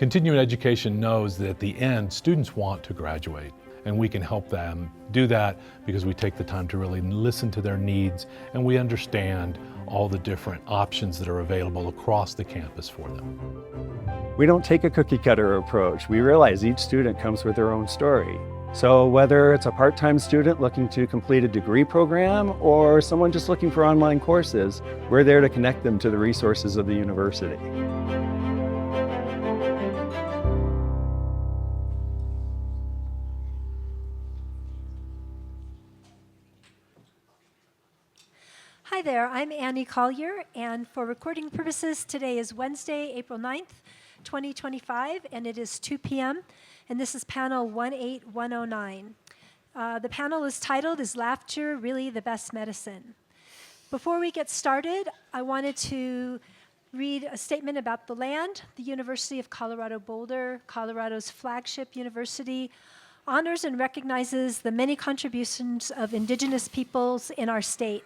Continuing education knows that at the end, students want to graduate, and we can help them do that because we take the time to really listen to their needs, and we understand all the different options that are available across the campus for them. We don't take a cookie cutter approach. We realize each student comes with their own story. So whether it's a part-time student looking to complete a degree program or someone just looking for online courses, we're there to connect them to the resources of the university. Hi there, I'm Annie Collier, and for recording purposes, today is Wednesday, April 9th, 2025, and it is 2 p.m., and this is panel 18109. The panel is titled, Is Laughter Really the Best Medicine? Before we get started, I wanted to read a statement about the land. The University of Colorado Boulder, Colorado's flagship university, honors and recognizes the many contributions of indigenous peoples in our state.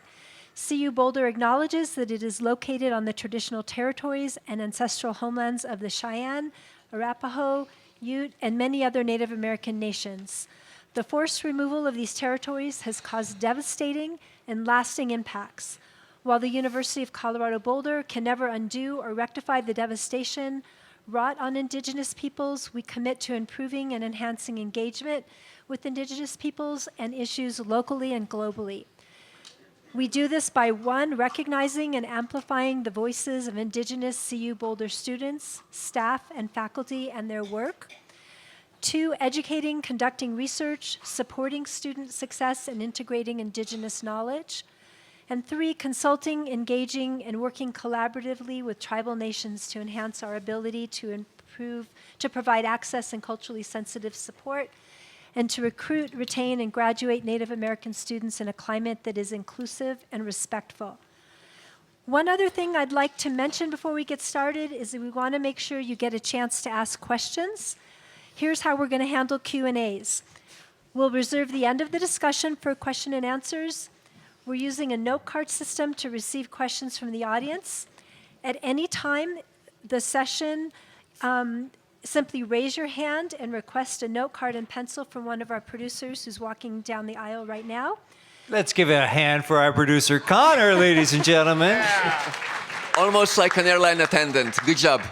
CU Boulder acknowledges that it is located on the traditional territories and ancestral homelands of the Cheyenne, Arapaho, Ute, and many other Native American nations. The forced removal of these territories has caused devastating and lasting impacts. While the University of Colorado Boulder can never undo or rectify the devastation wrought on indigenous peoples, we commit to improving and enhancing engagement with indigenous peoples and issues locally and globally. We do this by, 1, recognizing and amplifying the voices of indigenous CU Boulder students, staff, and faculty and their work. 2, educating, conducting research, supporting student success, and integrating indigenous knowledge. And 3, consulting, engaging, and working collaboratively with tribal nations to enhance our ability to provide access and culturally sensitive support, and to recruit, retain, and graduate Native American students in a climate that is inclusive and respectful. One other thing I'd like to mention before we get started is that we want to make sure you get a chance to ask questions. Here's how we're going to handle Q&As. We'll reserve the end of the discussion for question and answers. We're using a note card system to receive questions from the audience. At any time, the session, simply raise your hand and request a note card and pencil from one of our producers who's walking down the aisle right now. Let's give it a hand for our producer, Connor, ladies and gentlemen. Yeah. Almost like an airline attendant. Good job.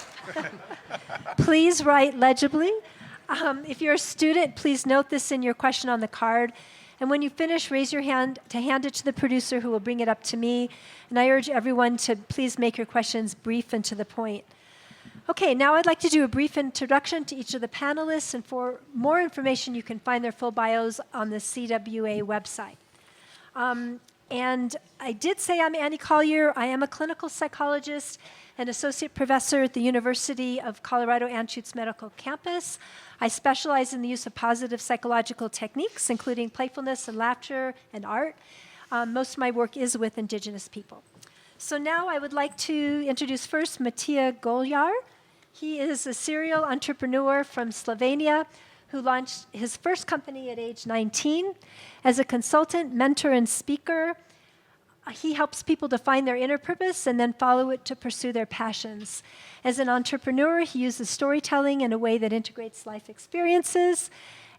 Please write legibly. If you're a student, please note this in your question on the card. And when you finish, raise your hand to hand it to the producer who will bring it up to me. And I urge everyone to please make your questions brief and to the point. Okay, now I'd like to do a brief introduction to each of the panelists, and for more information, you can find their full bios on the CWA website. And I did say I'm Annie Collier. I am a clinical psychologist and associate professor at the University of Colorado Anschutz Medical Campus. I specialize in the use of positive psychological techniques, including playfulness and laughter and art. Most of my work is with indigenous people. So now I would like to introduce first Matija Goljar. He is a serial entrepreneur from Slovenia who launched his first company at age 19. As a consultant, mentor, and speaker, he helps people to find their inner purpose and then follow it to pursue their passions. As an entrepreneur, he uses storytelling in a way that integrates life experiences.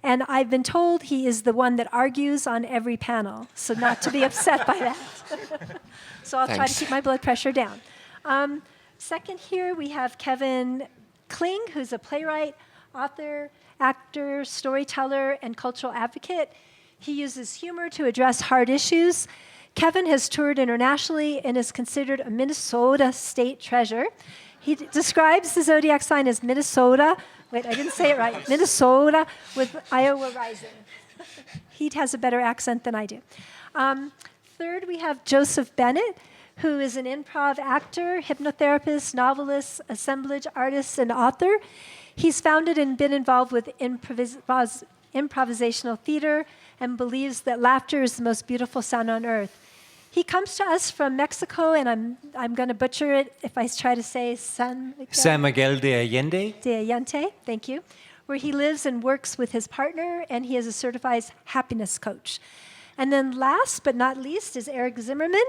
And I've been told he is the one that argues on every panel, so not to be upset by that. So I'll try to keep my blood pressure down. Second here, we have Kevin Kling, who's a playwright, author, actor, storyteller, and cultural advocate. He uses humor to address hard issues. Kevin has toured internationally and is considered a Minnesota state treasure. He describes the zodiac sign as Minnesota. Wait, I didn't say it right. Minnesota with Iowa rising. He has a better accent than I do. Third, we have Joseph Bennett, who is an improv actor, hypnotherapist, novelist, assemblage artist, and author. He's founded and been involved with improvisational theater and believes that laughter is the most beautiful sound on earth. He comes to us from Mexico, and I'm going to butcher it if I try to say San Miguel de Allende. De Allende, thank you, where he lives and works with his partner, and he is a certified happiness coach. And then last but not least is Eric Zimmerman.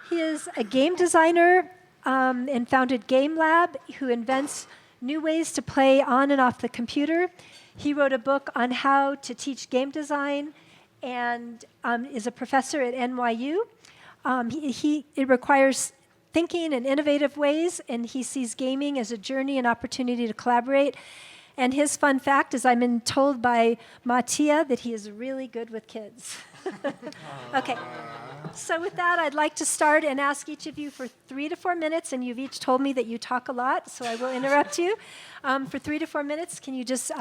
He is a game designer and founded Game Lab, who invents new ways to play on and off the computer. He wrote a book on how to teach game design and is a professor at NYU. It requires thinking in innovative ways, and he sees gaming as a journey and opportunity to collaborate. And his fun fact is I've been told by Matija that he is really good with kids. Okay, so with that, I'd like to start and ask each of you for 3 to 4 minutes, and you've each told me that you talk a lot, so I will interrupt you. For 3 to 4 minutes, can you just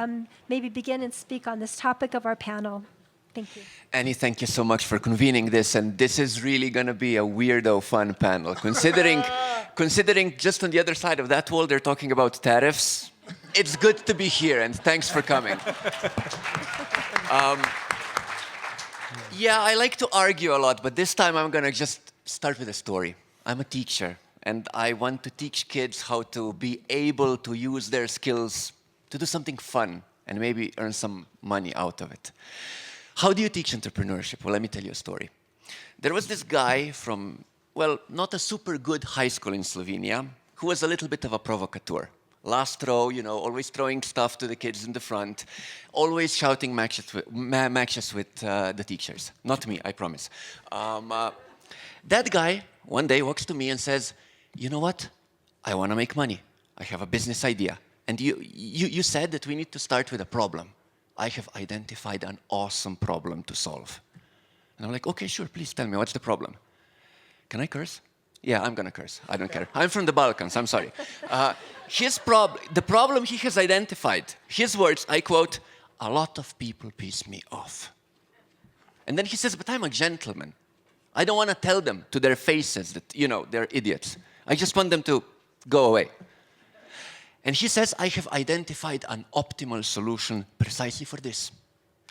maybe begin and speak on this topic of our panel? Thank you. Annie, thank you so much for convening this, and this is really going to be a weirdo fun panel. Considering just on the other side of that wall, they're talking about tariffs. It's good to be here, and thanks for coming. Yeah, I like to argue a lot, but this time I'm going to just start with a story. I'm a teacher, and I want to teach kids how to be able to use their skills to do something fun and maybe earn some money out of it. How do you teach entrepreneurship? Well, let me tell you a story. There was this guy from, well, not a super good high school in Slovenia who was a little bit of a provocateur. Last row, you know, always throwing stuff to the kids in the front, always shouting matches with the teachers. Not me, I promise. That guy one day walks to me and says, you know what? I want to make money. I have a business idea. And you said that we need to start with a problem. I have identified an awesome problem to solve. And I'm like, okay, sure, please tell me, what's the problem? Can I curse? Yeah, I'm going to curse. I don't care. I'm from the Balkans. I'm sorry. The problem he has identified, his words, I quote, a lot of people piss me off. And then he says, but I'm a gentleman. I don't want to tell them to their faces that, you know, they're idiots. I just want them to go away. And he says, I have identified an optimal solution precisely for this.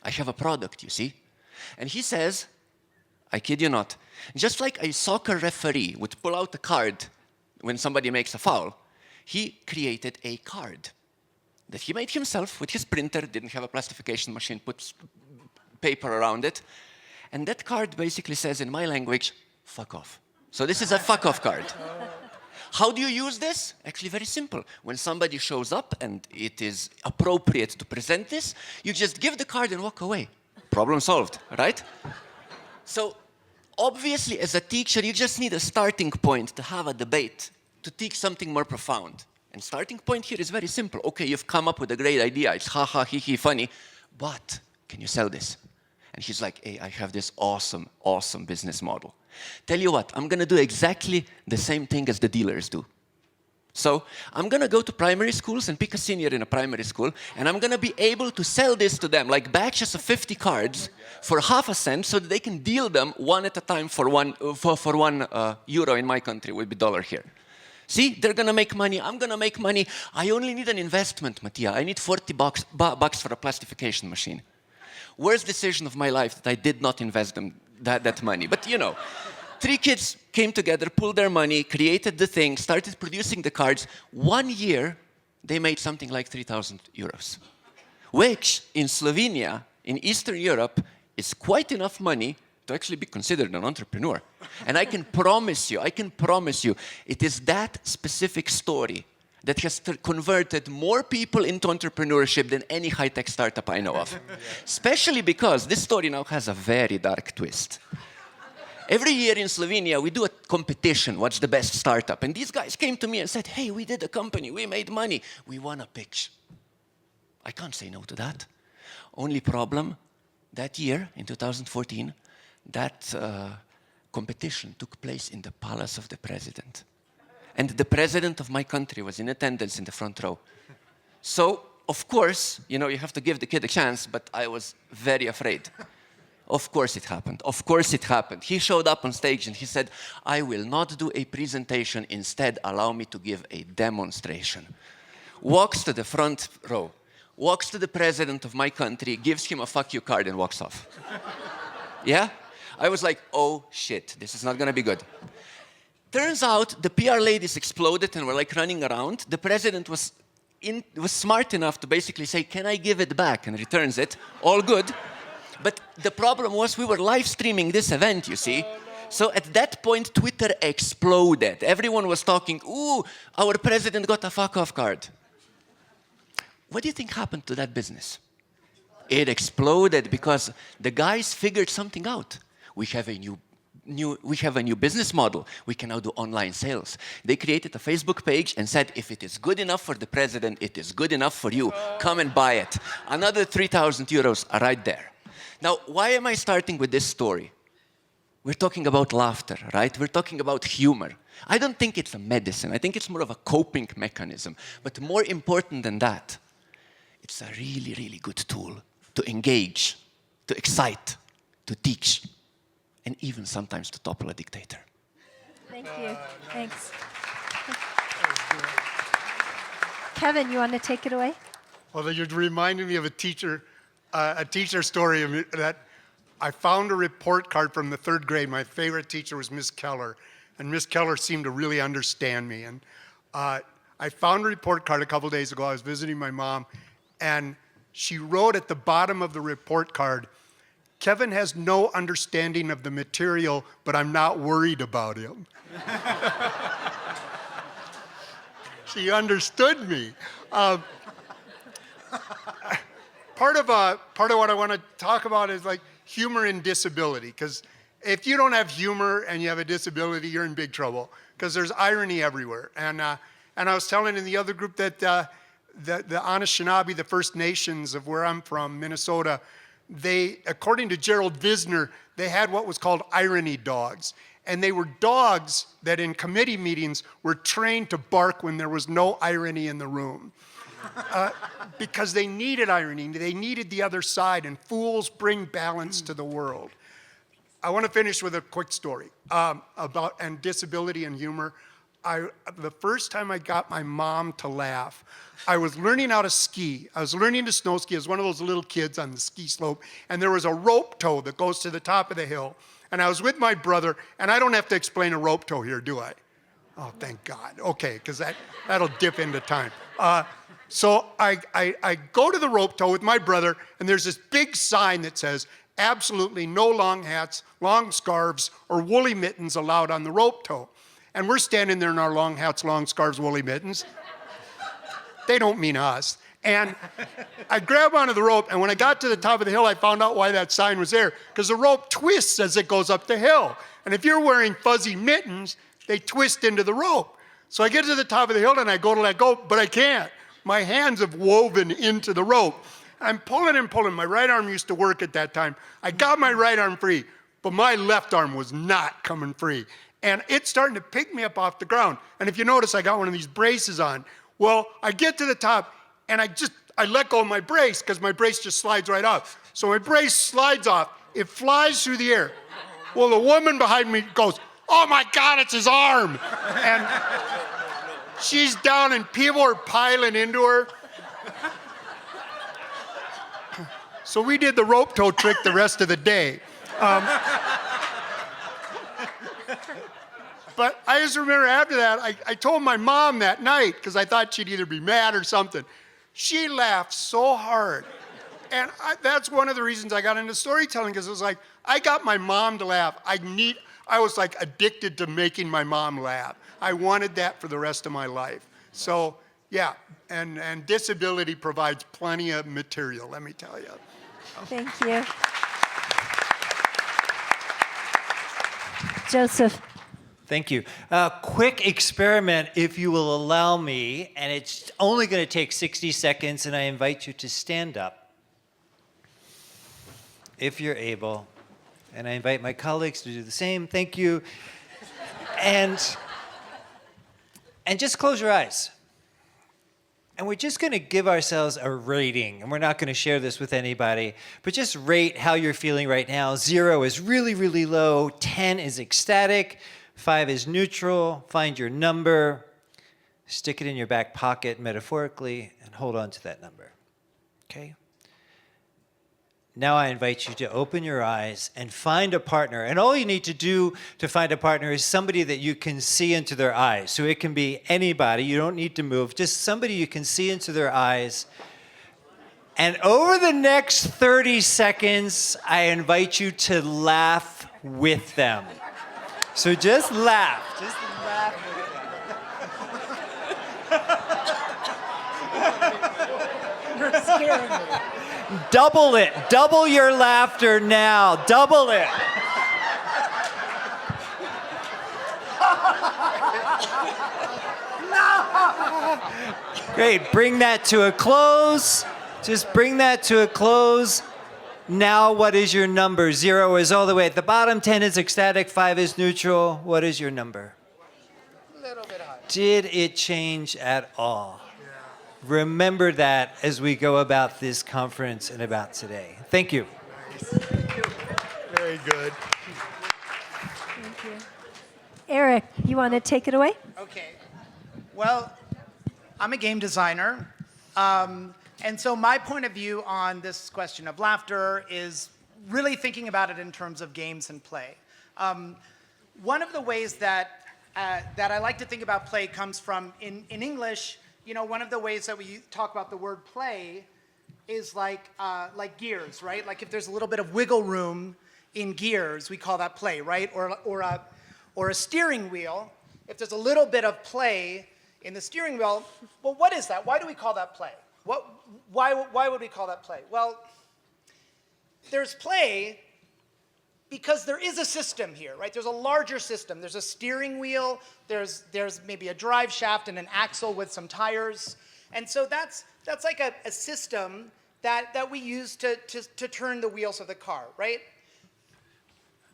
I have a product, you see. And he says, I kid you not, just like a soccer referee would pull out a card when somebody makes a foul, he created a card that he made himself with his printer, didn't have a plastification machine, put paper around it. And that card basically says, in my language, fuck off. So this is a fuck off card. How do you use this? Actually, very simple. When somebody shows up and it is appropriate to present this, you just give the card and walk away. Problem solved, right? So obviously, as a teacher, you just need a starting point to have a debate, to teach something more profound. And starting point here is very simple. Okay, you've come up with a great idea. It's ha ha, hee hee, funny. But can you sell this? And he's like, hey, I have this awesome, awesome business model. Tell you what, I'm going to do exactly the same thing as the dealers do. So I'm going to go to primary schools and pick a senior in a primary school, and I'm going to be able to sell this to them, like batches of 50 cards for half a cent, so that they can deal them one at a time for one euro in my country, would be dollar here. See, they're going to make money, I'm going to make money. I only need an investment, Matija. I need $40 for a plastification machine. Worst decision of my life that I did not invest that money. But you know, 3 kids came together, pulled their money, created the thing, started producing the cards. 1 year, they made something like 3,000 euros, which in Slovenia, in Eastern Europe, is quite enough money to actually be considered an entrepreneur. And I can promise you, it is that specific story that has converted more people into entrepreneurship than any high-tech startup I know of. Especially because this story now has a very dark twist. Every year in Slovenia, we do a competition, what's the best startup? And these guys came to me and said, hey, we did a company, we made money, we won a pitch. I can't say no to that. Only problem, that year, in 2014, that competition took place in the palace of the president. And the president of my country was in attendance in the front row. So, of course, you know, you have to give the kid a chance, but I was very afraid. Of course it happened. Of course it happened. He showed up on stage and he said, I will not do a presentation, instead allow me to give a demonstration. Walks to the front row, walks to the president of my country, gives him a fuck you card and walks off. Yeah? I was like, oh shit, this is not gonna be good. Turns out the PR ladies exploded and were like running around. The president was smart enough to basically say, can I give it back? And returns it. All good. But the problem was we were live streaming this event, you see. So at that point, Twitter exploded. Everyone was talking, ooh, our president got a fuck off card. What do you think happened to that business? It exploded because the guys figured something out. We have a new business model. We can now do online sales. They created a Facebook page and said, if it is good enough for the president, it is good enough for you. Come and buy it. Another 3,000 euros are right there. Now, why am I starting with this story? We're talking about laughter, right? We're talking about humor. I don't think it's a medicine. I think it's more of a coping mechanism. But more important than that, it's a really, really good tool to engage, to excite, to teach, and even sometimes to topple a dictator. Thank you. Thanks. Kevin, you want to take it away? Well, you're reminding me of a teacher story that I found a report card from the 3rd grade. My favorite teacher was Miss Keller, and Miss Keller seemed to really understand me. And I found a report card a couple days ago. I was visiting my mom, and she wrote at the bottom of the report card, Kevin has no understanding of the material, but I'm not worried about him. She understood me. Part of what I want to talk about is like humor and disability, because if you don't have humor and you have a disability, you're in big trouble, because there's irony everywhere. And I was telling in the other group that the Anishinaabe, the First Nations of where I'm from, Minnesota, they, according to Gerald Visner, they had what was called irony dogs. And they were dogs that in committee meetings were trained to bark when there was no irony in the room. Because they needed irony, they needed the other side, and fools bring balance to the world. I want to finish with a quick story about disability and humor. The first time I got my mom to laugh, I was learning how to ski. I was learning to snow ski as one of those little kids on the ski slope, and there was a rope tow that goes to the top of the hill. And I was with my brother, and I don't have to explain a rope tow here, do I? Oh, thank God. Okay, because that'll dip into time. So I go to the rope tow with my brother, and there's this big sign that says, absolutely no long hats, long scarves, or woolly mittens allowed on the rope tow. And we're standing there in our long hats, long scarves, woolly mittens. They don't mean us. And I grab onto the rope, and when I got to the top of the hill, I found out why that sign was there, because the rope twists as it goes up the hill. And if you're wearing fuzzy mittens, they twist into the rope. So I get to the top of the hill, and I go to let go, but I can't. My hands have woven into the rope. I'm pulling and pulling. My right arm used to work at that time. I got my right arm free, but my left arm was not coming free. And it's starting to pick me up off the ground. And if you notice, I got one of these braces on. Well, I get to the top, and I let go of my brace, because my brace just slides right off. So my brace slides off. It flies through the air. Well, the woman behind me goes, oh my God, it's his arm. And she's down, and people are piling into her. So we did the rope tow trick the rest of the day. But I just remember after that, I told my mom that night, because I thought she'd either be mad or something. She laughed so hard. And that's one of the reasons I got into storytelling, because it was like, I got my mom to laugh. I was like addicted to making my mom laugh. I wanted that for the rest of my life. So yeah, and disability provides plenty of material, let me tell you. Thank you. Joseph. Thank you. Quick experiment, if you will allow me, and it's only going to take 60 seconds, and I invite you to stand up, if you're able. And I invite my colleagues to do the same. Thank you. And just close your eyes. And we're just going to give ourselves a rating. And we're not going to share this with anybody. But just rate how you're feeling right now. 0 is really, really low. 10 is ecstatic. 5 is neutral. Find your number. Stick it in your back pocket, metaphorically, and hold on to that number. Okay? Now I invite you to open your eyes and find a partner. And all you need to do to find a partner is somebody that you can see into their eyes. So it can be anybody. You don't need to move. Just somebody you can see into their eyes. And over the next 30 seconds, I invite you to laugh with them. So just laugh. Just laugh with them. scaring me. Double it. Double your laughter now. Double it. Great. Bring that to a close. Just bring that to a close. Now, what is your number? 0 is all the way at the bottom. 10 is ecstatic. 5 is neutral. What is your number? A little bit higher. Did it change at all? Remember that as we go about this conference and about today. Thank you. Very good. Thank you. Eric, you want to take it away? Okay. Well, I'm a game designer. And so my point of view on this question of laughter is really thinking about it in terms of games and play. One of the ways that I like to think about play comes from, in English, you know, one of the ways that we talk about the word play is like gears, right? Like if there's a little bit of wiggle room in gears, we call that play, right? Or a steering wheel, if there's a little bit of play in the steering wheel, well, what is that? Why do we call that play? Why would we call that play? Well, there's play because there is a system here, right? There's a larger system. There's a steering wheel, there's maybe a drive shaft and an axle with some tires. And so that's like a system that we use to turn the wheels of the car, right?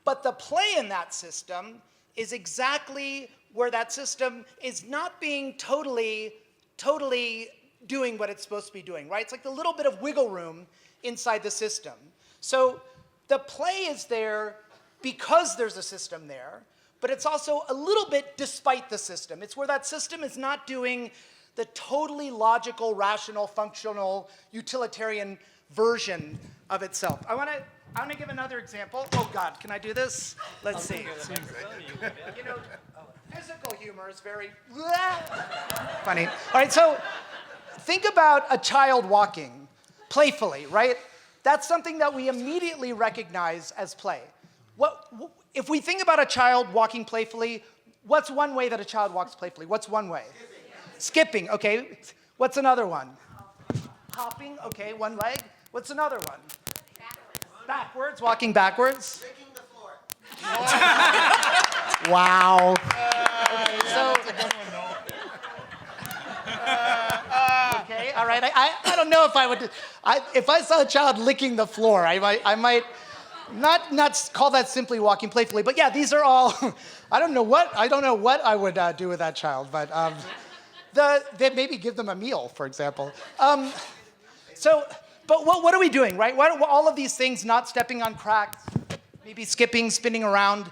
But the play in that system is exactly where that system is not being totally doing what it's supposed to be doing, right? It's like the little bit of wiggle room inside the system. So the play is there because there's a system there, but it's also a little bit despite the system. It's where that system is not doing the totally logical, rational, functional, utilitarian version of itself. I want to give another example. Oh God, can I do this? Let's see. You know, physical humor is very funny. All right, so think about a child walking playfully, right? That's something that we immediately recognize as play. If we think about a child walking playfully, what's one way that a child walks playfully? What's one way? Skipping, okay. What's another one? Hopping, okay, one leg. What's another one? Backwards, walking backwards. Licking the floor. Wow. Okay, all right. I don't know if I would. If I saw a child licking the floor, I might not call that simply walking playfully. But yeah, these are all. I don't know what I would do with that child, but they maybe give them a meal, for example. But what are we doing, right? Why all of these things, not stepping on cracks, maybe skipping, spinning around.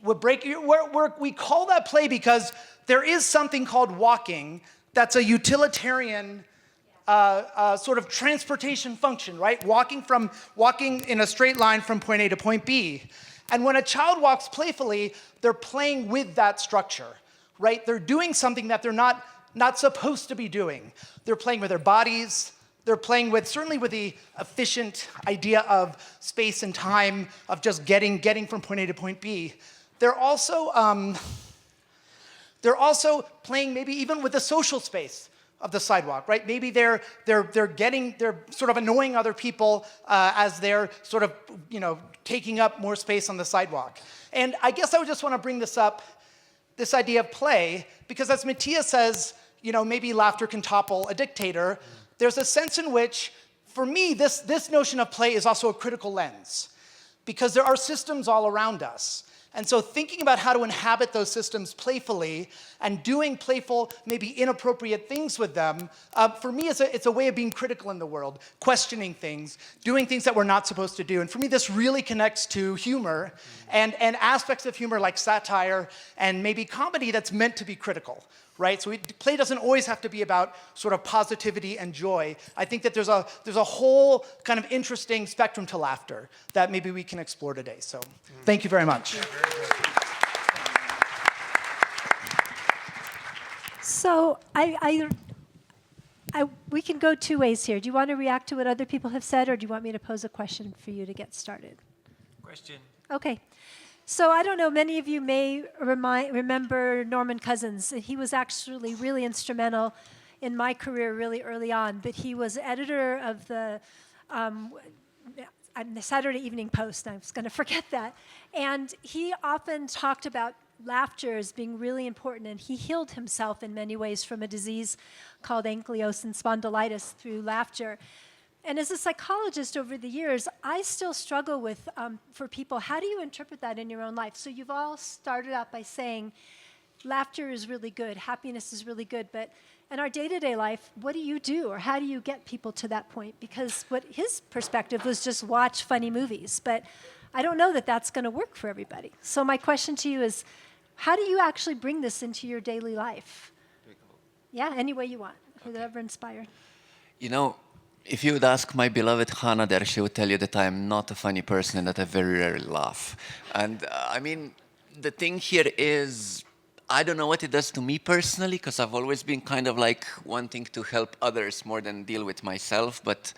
We call that play because there is something called walking that's a utilitarian sort of transportation function, right? Walking in a straight line from point A to point B. And when a child walks playfully, they're playing with that structure, right? They're doing something that they're not supposed to be doing. They're playing with their bodies. They're playing certainly with the efficient idea of space and time, of just getting from point A to point B. They're also playing maybe even with the social space of the sidewalk, right? Maybe they're sort of annoying other people as they're sort of, taking up more space on the sidewalk. And I guess I would just want to bring this up, this idea of play, because as Matija says, maybe laughter can topple a dictator. There's a sense in which, for me, this notion of play is also a critical lens, because there are systems all around us. And so thinking about how to inhabit those systems playfully and doing playful, maybe inappropriate things with them, for me, it's a way of being critical in the world, questioning things, doing things that we're not supposed to do. And for me, this really connects to humor and aspects of humor like satire and maybe comedy that's meant to be critical, right? So play doesn't always have to be about sort of positivity and joy. I think that there's a whole kind of interesting spectrum to laughter that maybe we can explore today. So thank you very much. So we can go two ways here. Do you want to react to what other people have said, or do you want me to pose a question for you to get started? Question. Okay. So I don't know, many of you may remember Norman Cousins. He was actually really instrumental in my career really early on, but he was editor of the Saturday Evening Post. I was going to forget that. And he often talked about laughter as being really important, and he healed himself in many ways from a disease called ankylosing spondylitis through laughter. And as a psychologist over the years, I still struggle with, for people, how do you interpret that in your own life? So you've all started out by saying laughter is really good, happiness is really good, but in our day-to-day life, what do you do, or how do you get people to that point? Because what his perspective was just watch funny movies, but I don't know that that's going to work for everybody. So my question to you is, how do you actually bring this into your daily life? Yeah, any way you want, whoever inspired. You know, if you would ask my beloved Hannah there, she would tell you that I am not a funny person and that I very rarely laugh. And I mean, the thing here is, I don't know what it does to me personally, because I've always been kind of like wanting to help others more than deal with myself, but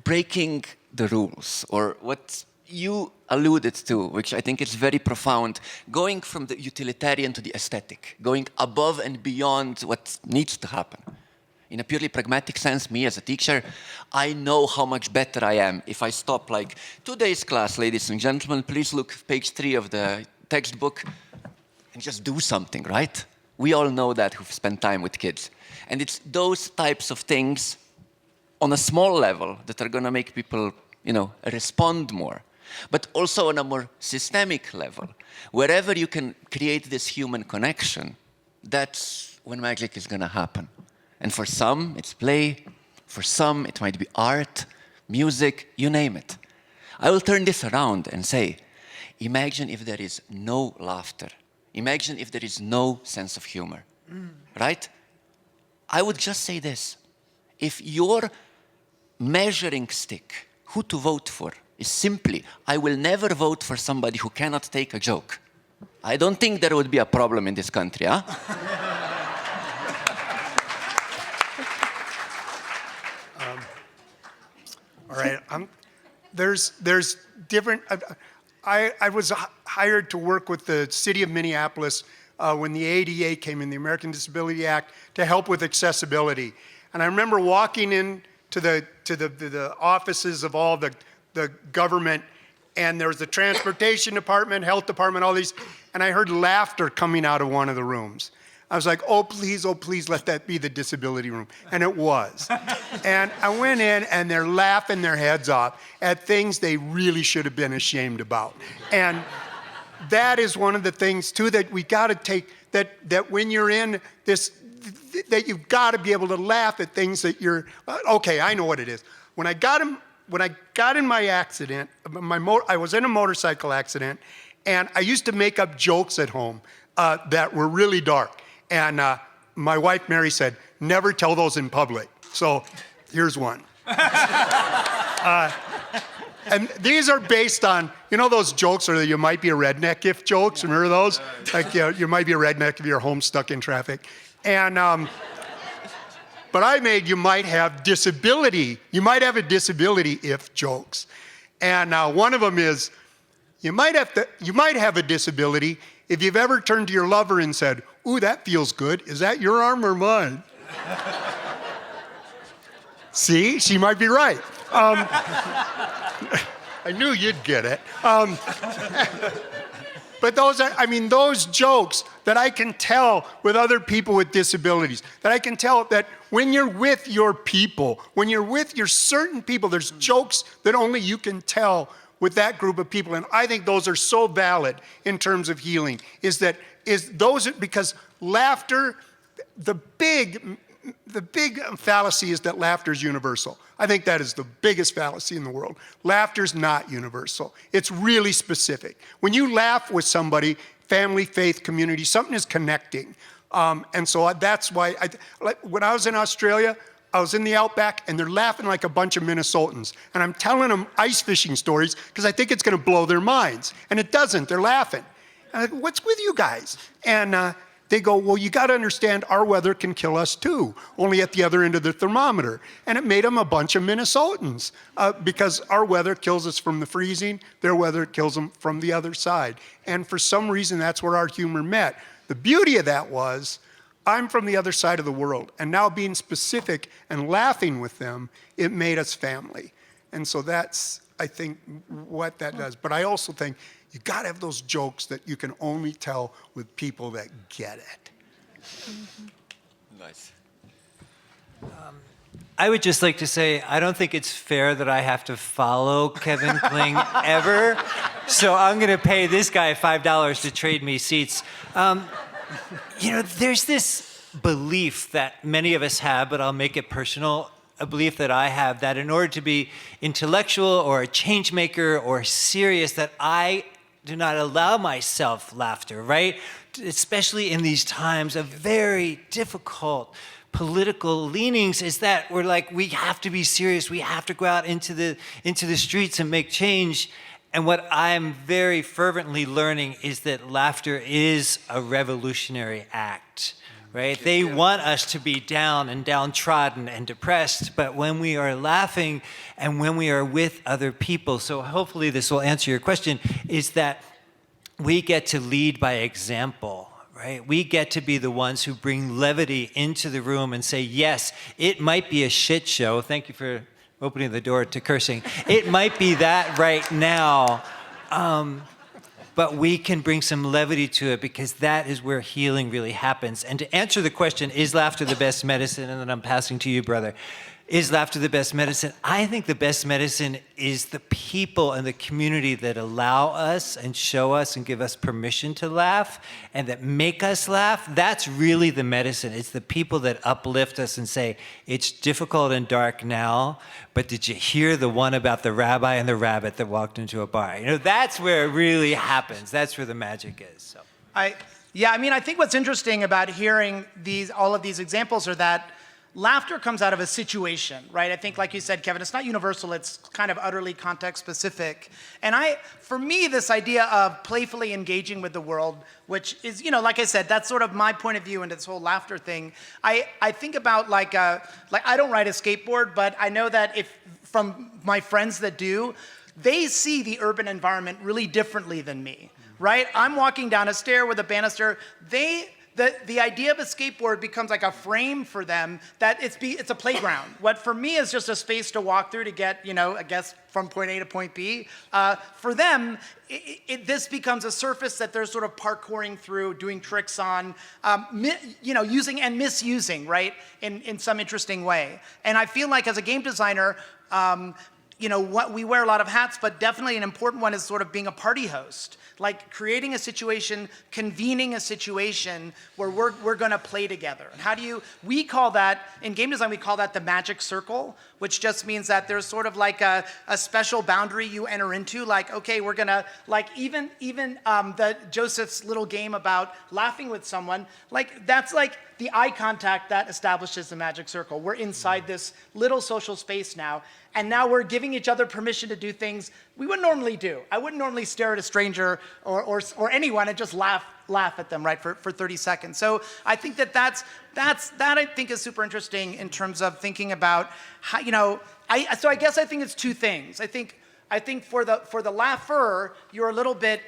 breaking the rules, or what you alluded to, which I think is very profound, going from the utilitarian to the aesthetic, going above and beyond what needs to happen. In a purely pragmatic sense, me as a teacher, I know how much better I am if I stop like, today's class, ladies and gentlemen, please look at page 3 of the textbook, and just do something, right? We all know that who've spent time with kids. And it's those types of things on a small level that are gonna make people, you know, respond more. But also on a more systemic level. Wherever you can create this human connection, that's when magic is gonna happen. And for some, it's play. For some, it might be art, music, you name it. I will turn this around and say, imagine if there is no laughter. Imagine if there is no sense of humor, right? I would just say this. If your measuring stick, who to vote for, is simply, I will never vote for somebody who cannot take a joke, I don't think there would be a problem in this country, huh? All right. There's different. I was hired to work with the city of Minneapolis when the ADA came in, the American Disability Act, to help with accessibility. And I remember walking in to the offices of all the government, and there was the transportation department, health department, all these, and I heard laughter coming out of one of the rooms. I was like, oh please, let that be the disability room. And it was. And I went in, and they're laughing their heads off at things they really should have been ashamed about. And that is one of the things, too, that we got to take, that when you're in this, that you've got to be able to laugh at things that you're, okay, I know what it is. When I got in my accident, I was in a motorcycle accident, and I used to make up jokes at home that were really dark. And my wife, Mary, said, never tell those in public. So here's one. And these are based on, you know those jokes, or you might be a redneck if jokes, remember those? Like, you know, you might be a redneck if you're home stuck in traffic. And, but I made you might have disability. You might have a disability if jokes. And one of them is, you might have a disability if you've ever turned to your lover and said, ooh, that feels good. Is that your arm or mine? See, she might be right. I knew you'd get it. But those jokes that I can tell with other people with disabilities, that I can tell that when you're with your people, when you're with your certain people, there's jokes that only you can tell with that group of people. And I think those are so valid in terms of healing, because laughter, the big fallacy is that laughter is universal. I think that is the biggest fallacy in the world. Laughter's not universal. It's really specific. When you laugh with somebody, family, faith, community, something is connecting. And so that's why, when I was in Australia, I was in the outback, and they're laughing like a bunch of Minnesotans. And I'm telling them ice fishing stories because I think it's going to blow their minds. And it doesn't. They're laughing. And I'm like, what's with you guys? And they go, well, you got to understand our weather can kill us too, only at the other end of the thermometer. And it made them a bunch of Minnesotans because our weather kills us from the freezing. Their weather kills them from the other side. And for some reason, that's where our humor met. The beauty of that was, I'm from the other side of the world. And now being specific and laughing with them, it made us family. And so that's, I think, what that does. But I also think you got to have those jokes that you can only tell with people that get it. Nice. I would just like to say, I don't think it's fair that I have to follow Kevin Kling ever. So I'm going to pay this guy $5 to trade me seats. There's this belief that many of us have, but I'll make it personal, a belief that I have that in order to be intellectual or a change maker or serious, that I do not allow myself laughter, right? Especially in these times of very difficult political leanings, is that we're like, we have to be serious. We have to go out into the streets and make change. And what I'm very fervently learning is that laughter is a revolutionary act, right? They want us to be down and downtrodden and depressed, but when we are laughing and when we are with other people, so hopefully this will answer your question, is that we get to lead by example, right? We get to be the ones who bring levity into the room and say, yes, it might be a shit show. Thank you for opening the door to cursing. It might be that right now, but we can bring some levity to it because that is where healing really happens. And to answer the question, is laughter the best medicine? And then I'm passing to you, brother. Is laughter the best medicine? I think the best medicine is the people and the community that allow us and show us and give us permission to laugh and that make us laugh. That's really the medicine. It's the people that uplift us and say, it's difficult and dark now, but did you hear the one about the rabbi and the rabbit that walked into a bar? That's where it really happens. That's where the magic is. So. I think what's interesting about hearing all of these examples are that laughter comes out of a situation, right? I think, like you said, Kevin, it's not universal, it's kind of utterly context specific. And for me, this idea of playfully engaging with the world, which is, like I said, that's sort of my point of view into this whole laughter thing. I think about like I don't ride a skateboard, but I know that from my friends that do, they see the urban environment really differently than me, right? I'm walking down a stair with a banister. The idea of a skateboard becomes like a frame for them that it's a playground. What for me is just a space to walk through to get, I guess, from point A to point B. For them, this becomes a surface that they're sort of parkouring through, doing tricks on, using and misusing, right, in some interesting way. And I feel like as a game designer, we wear a lot of hats, but definitely an important one is sort of being a party host. Like creating a situation, convening a situation where we're going to play together. And we call that, in game design, we call that the magic circle, which just means that there's sort of like a special boundary you enter into. Like, okay, we're going to, like even Joseph's little game about laughing with someone, like that's like the eye contact that establishes the magic circle. We're inside this little social space now. And now we're giving each other permission to do things we wouldn't normally do. I wouldn't normally stare at a stranger or anyone and just laugh at them, right, for 30 seconds. So I think that I think is super interesting in terms of thinking about how, so I guess I think it's two things. I think for the laugher, you're a little bit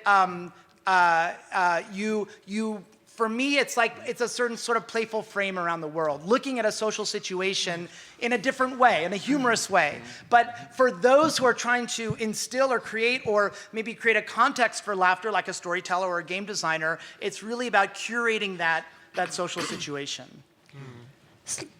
for me, it's a certain sort of playful frame around the world, looking at a social situation in a different way, in a humorous way. But for those who are trying to instill or create a context for laughter, like a storyteller or a game designer, it's really about curating that social situation.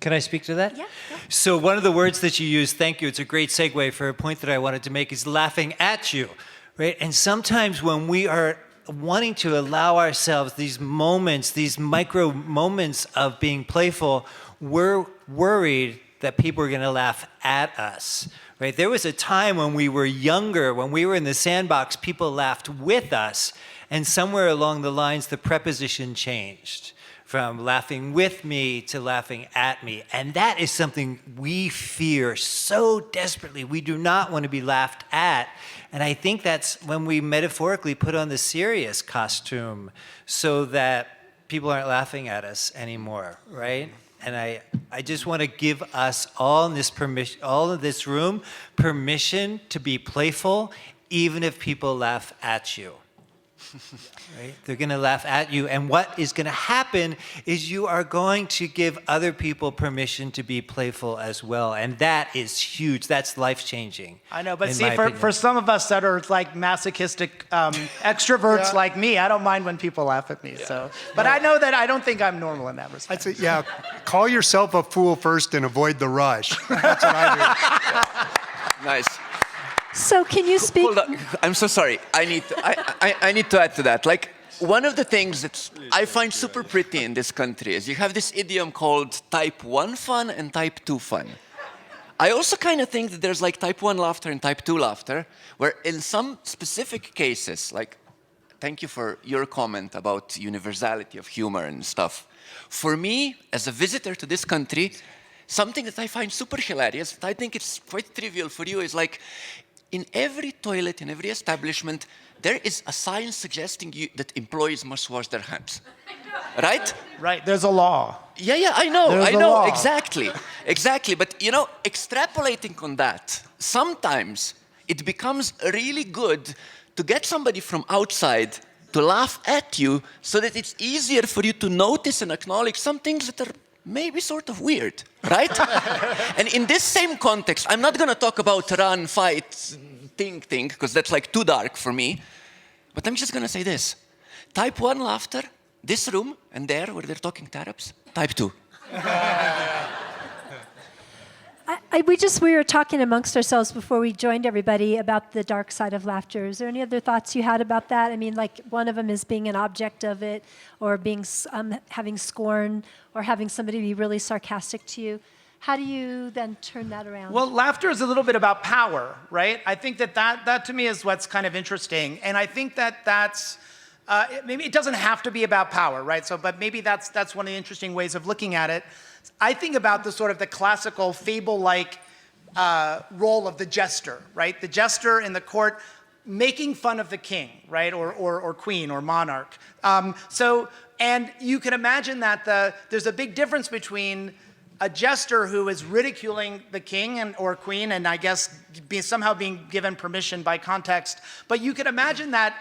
Can I speak to that? Yeah. So one of the words that you use, thank you, it's a great segue for a point that I wanted to make, is laughing at you, right? And sometimes when we are wanting to allow ourselves these moments, these micro moments of being playful, we're worried that people are going to laugh at us, right? There was a time when we were younger, when we were in the sandbox, people laughed with us, and somewhere along the lines, the preposition changed from laughing with me to laughing at me. And that is something we fear so desperately. We do not want to be laughed at. And I think that's when we metaphorically put on the serious costume so that people aren't laughing at us anymore, right? And I just want to give us all in this room, permission to be playful, even if people laugh at you. Right? They're going to laugh at you. And what is going to happen is you are going to give other people permission to be playful as well. And that is huge. That's life-changing. I know, but in see, my for opinion. some of us that are like masochistic extroverts like me, I don't mind when people laugh at me. So, but I know that I don't think I'm normal in that respect. I'd say, yeah, call yourself a fool first and avoid the rush. That's what I do. Nice. So can you speak? Hold on. I'm so sorry. I need to add to that. Like, one of the things that I find super pretty in this country is you have this idiom called type 1 fun and type 2 fun. I also kind of think that there's like type 1 laughter and type 2 laughter, where in some specific cases, like, thank you for your comment about universality of humor and stuff. For me, as a visitor to this country, something that I find super hilarious, I think it's quite trivial for you, is like, in every toilet, in every establishment, there is a sign suggesting that employees must wash their hands. Right? Right, there's a law. Yeah, I know, There's a law. exactly. But, extrapolating on that, sometimes it becomes really good to get somebody from outside to laugh at you so that it's easier for you to notice and acknowledge some things that are maybe sort of weird, right? And in this same context, I'm not going to talk about run, fight, thing, because that's like too dark for me. But I'm just going to say this. Type 1 laughter, this room and there where they're talking Arabs, type 2. We were talking amongst ourselves before we joined everybody about the dark side of laughter. Is there any other thoughts you had about that? I mean, like one of them is being an object of it, or being having scorn, or having somebody be really sarcastic to you. How do you then turn that around? Well, laughter is a little bit about power, right? I think that to me is what's kind of interesting, and I think that's maybe it doesn't have to be about power, right? So, but maybe that's one of the interesting ways of looking at it. I think about the sort of the classical fable-like role of the jester, right? The jester in the court making fun of the king, right? Or queen or monarch. And you can imagine that there's a big difference between a jester who is ridiculing the king or queen, and I guess somehow being given permission by context. But you could imagine that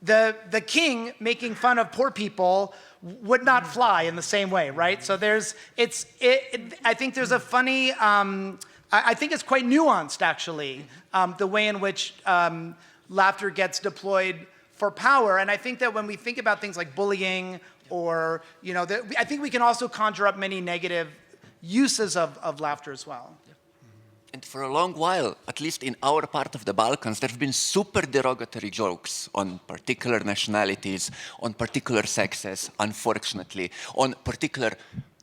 the king making fun of poor people would not fly in the same way, right? So I think there's a funny, I think it's quite nuanced actually, the way in which laughter gets deployed for power. And I think that when we think about things like bullying or, I think we can also conjure up many negative uses of laughter as well. And for a long while, at least in our part of the Balkans, there have been super derogatory jokes on particular nationalities, on particular sexes, unfortunately, on particular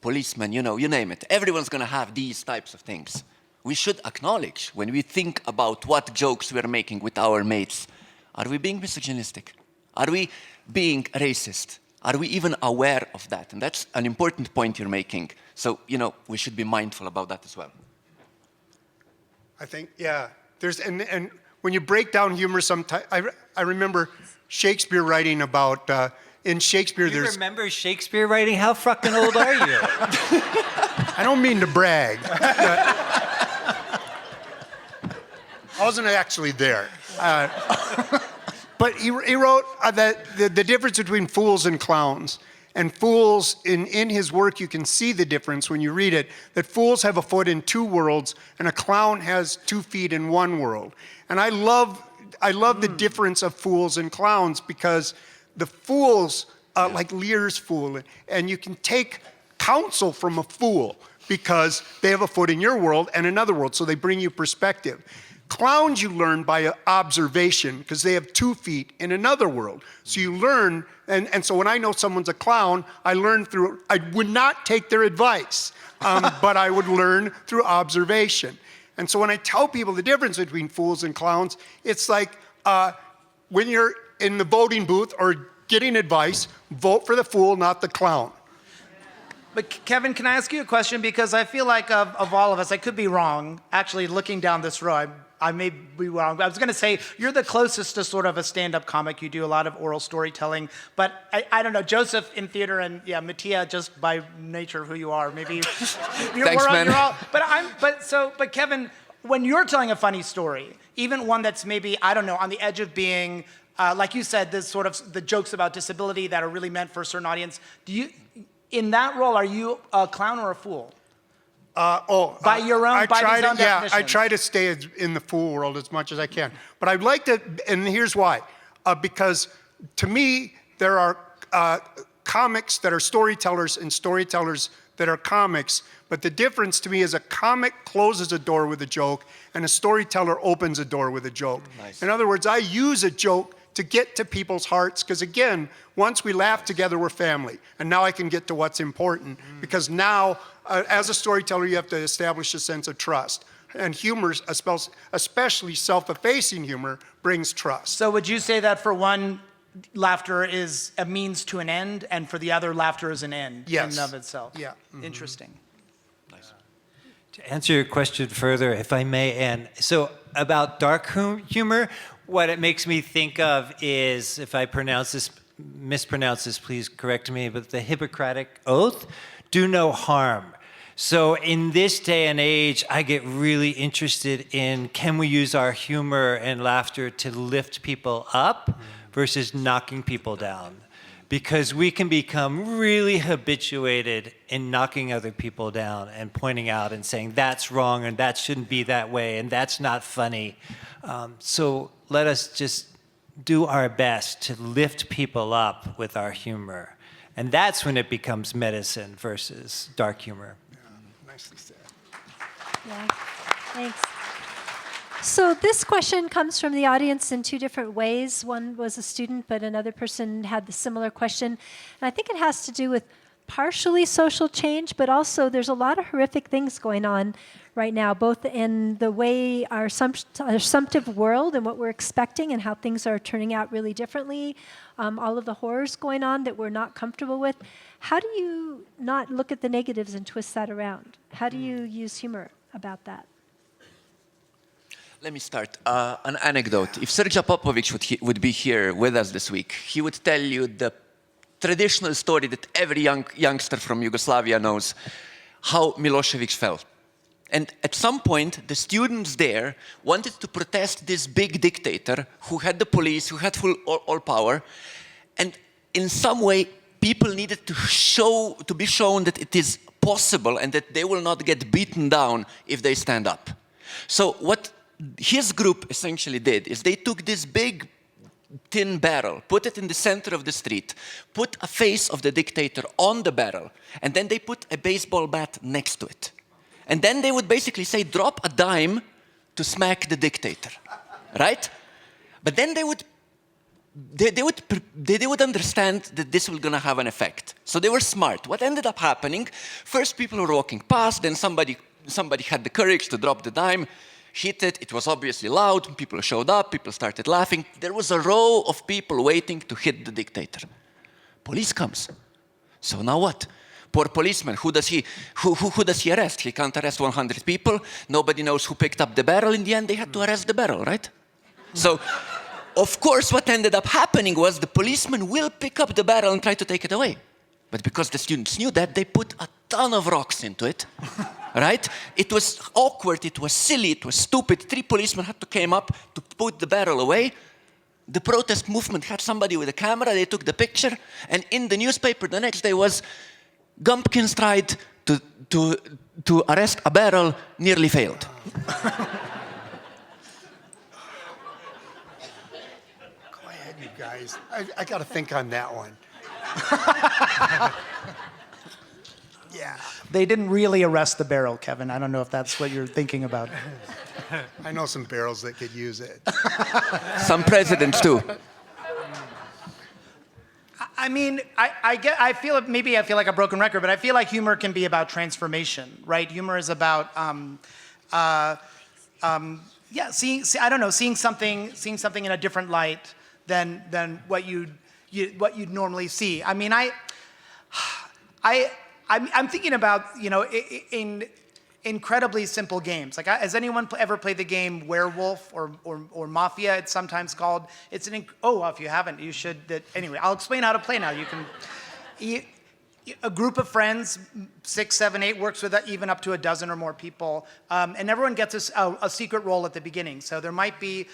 policemen, you name it. Everyone's going to have these types of things. We should acknowledge when we think about what jokes we're making with our mates, are we being misogynistic? Are we being racist? Are we even aware of that? And that's an important point you're making. So, we should be mindful about that as well. I think, yeah. And when you break down humor, sometimes I remember Shakespeare writing about in Shakespeare. You remember Shakespeare writing? How fucking old are you? I don't mean to brag. I wasn't actually there. But he wrote that the difference between fools and clowns. And fools, in his work, you can see the difference when you read it, that fools have a foot in two worlds, and a clown has 2 feet in one world. And I love the difference of fools and clowns, because the fools, like Lear's fool, and you can take counsel from a fool, because they have a foot in your world and another world, so they bring you perspective. Clowns you learn by observation, because they have 2 feet in another world. So you learn, and so when I know someone's a clown, I would not take their advice, but I would learn through observation. And so when I tell people the difference between fools and clowns, it's like when you're in the voting booth or getting advice, vote for the fool, not the clown. But Kevin, can I ask you a question? Because I feel like of all of us, I could be wrong. Actually, looking down this row, I may be wrong. I was going to say, you're the closest to sort of a stand-up comic. You do a lot of oral storytelling. But I don't know, Joseph in theater and Matija, just by nature of who you are, maybe Thanks, man. But Kevin, when you're telling a funny story, even one that's maybe, I don't know, on the edge of being like you said, this sort of the jokes about disability that are really meant for a certain audience. In that role, are you a clown or a fool? By these own definitions. I try to stay in the fool world as much as I can. But I'd like to, and here's why. Because to me, there are comics that are storytellers and storytellers that are comics. But the difference to me is a comic closes a door with a joke and a storyteller opens a door with a joke. Nice. In other words, I use a joke to get to people's hearts, because again, once we laugh together, we're family. And now I can get to what's important, because now, as a storyteller, you have to establish a sense of trust. And humor, especially self-effacing humor, brings trust. So would you say that for one, laughter is a means to an end, and for the other, laughter is an end in and of itself? Yeah. Interesting. Nice. To answer your question further, if I may, Anne, so about dark humor, what it makes me think of is, if I mispronounce this, please correct me, but the Hippocratic Oath, do no harm. So in this day and age, I get really interested in, can we use our humor and laughter to lift people up versus knocking people down? Because we can become really habituated in knocking other people down and pointing out and saying, that's wrong, and that shouldn't be that way, and that's not funny. So let us just do our best to lift people up with our humor. And that's when it becomes medicine versus dark humor. Yeah, nicely said. Yeah, thanks. So this question comes from the audience in two different ways. One was a student, but another person had the similar question. And I think it has to do with partially social change, but also there's a lot of horrific things going on right now, both in the way our assumptive world and what we're expecting and how things are turning out really differently, all of the horrors going on that we're not comfortable with. How do you not look at the negatives and twist that around? How do you use humor about that? Let me start. An anecdote. If Srđan Popović would be here with us this week, he would tell you the traditional story that every youngster from Yugoslavia knows, how Milosevic fell. And at some point, the students there wanted to protest this big dictator who had the police, who had all power. And in some way, people needed to be shown that it is possible and that they will not get beaten down if they stand up. So what his group essentially did is they took this big tin barrel, put it in the center of the street, put a face of the dictator on the barrel, and then they put a baseball bat next to it. And then they would basically say, drop a dime to smack the dictator, right? But then they would understand that this was going to have an effect. So they were smart. What ended up happening, first people were walking past, then somebody had the courage to drop the dime, hit it, it was obviously loud, people showed up, people started laughing. There was a row of people waiting to hit the dictator. Police comes. So now what? Poor policeman, who does he arrest? He can't arrest 100 people. Nobody knows who picked up the barrel. In the end, they had to arrest the barrel, right? So, of course, what ended up happening was the policeman will pick up the barrel and try to take it away. But because the students knew that, they put a ton of rocks into it, right? It was awkward, it was silly, it was stupid. 3 policemen had to come up to put the barrel away. The protest movement had somebody with a camera, they took the picture, and in the newspaper the next day was, Gumpkins tried to arrest a barrel, nearly failed. Go ahead, you guys. I got to think on that one. Yeah. They didn't really arrest the barrel, Kevin. I don't know if that's what you're thinking about. I know some barrels that could use it. Some presidents too. I mean, I feel like a broken record, but I feel like humor can be about transformation, right? Humor is about, seeing something in a different light than what you'd normally see. I mean, I'm thinking about, in incredibly simple games. Like, has anyone ever played the game Werewolf or Mafia? It's sometimes called. It's if you haven't, you should. Anyway, I'll explain how to play now. a group of friends, 6, 7, 8, works with even up to a dozen or more people, and everyone gets a secret role at the beginning. So there might be,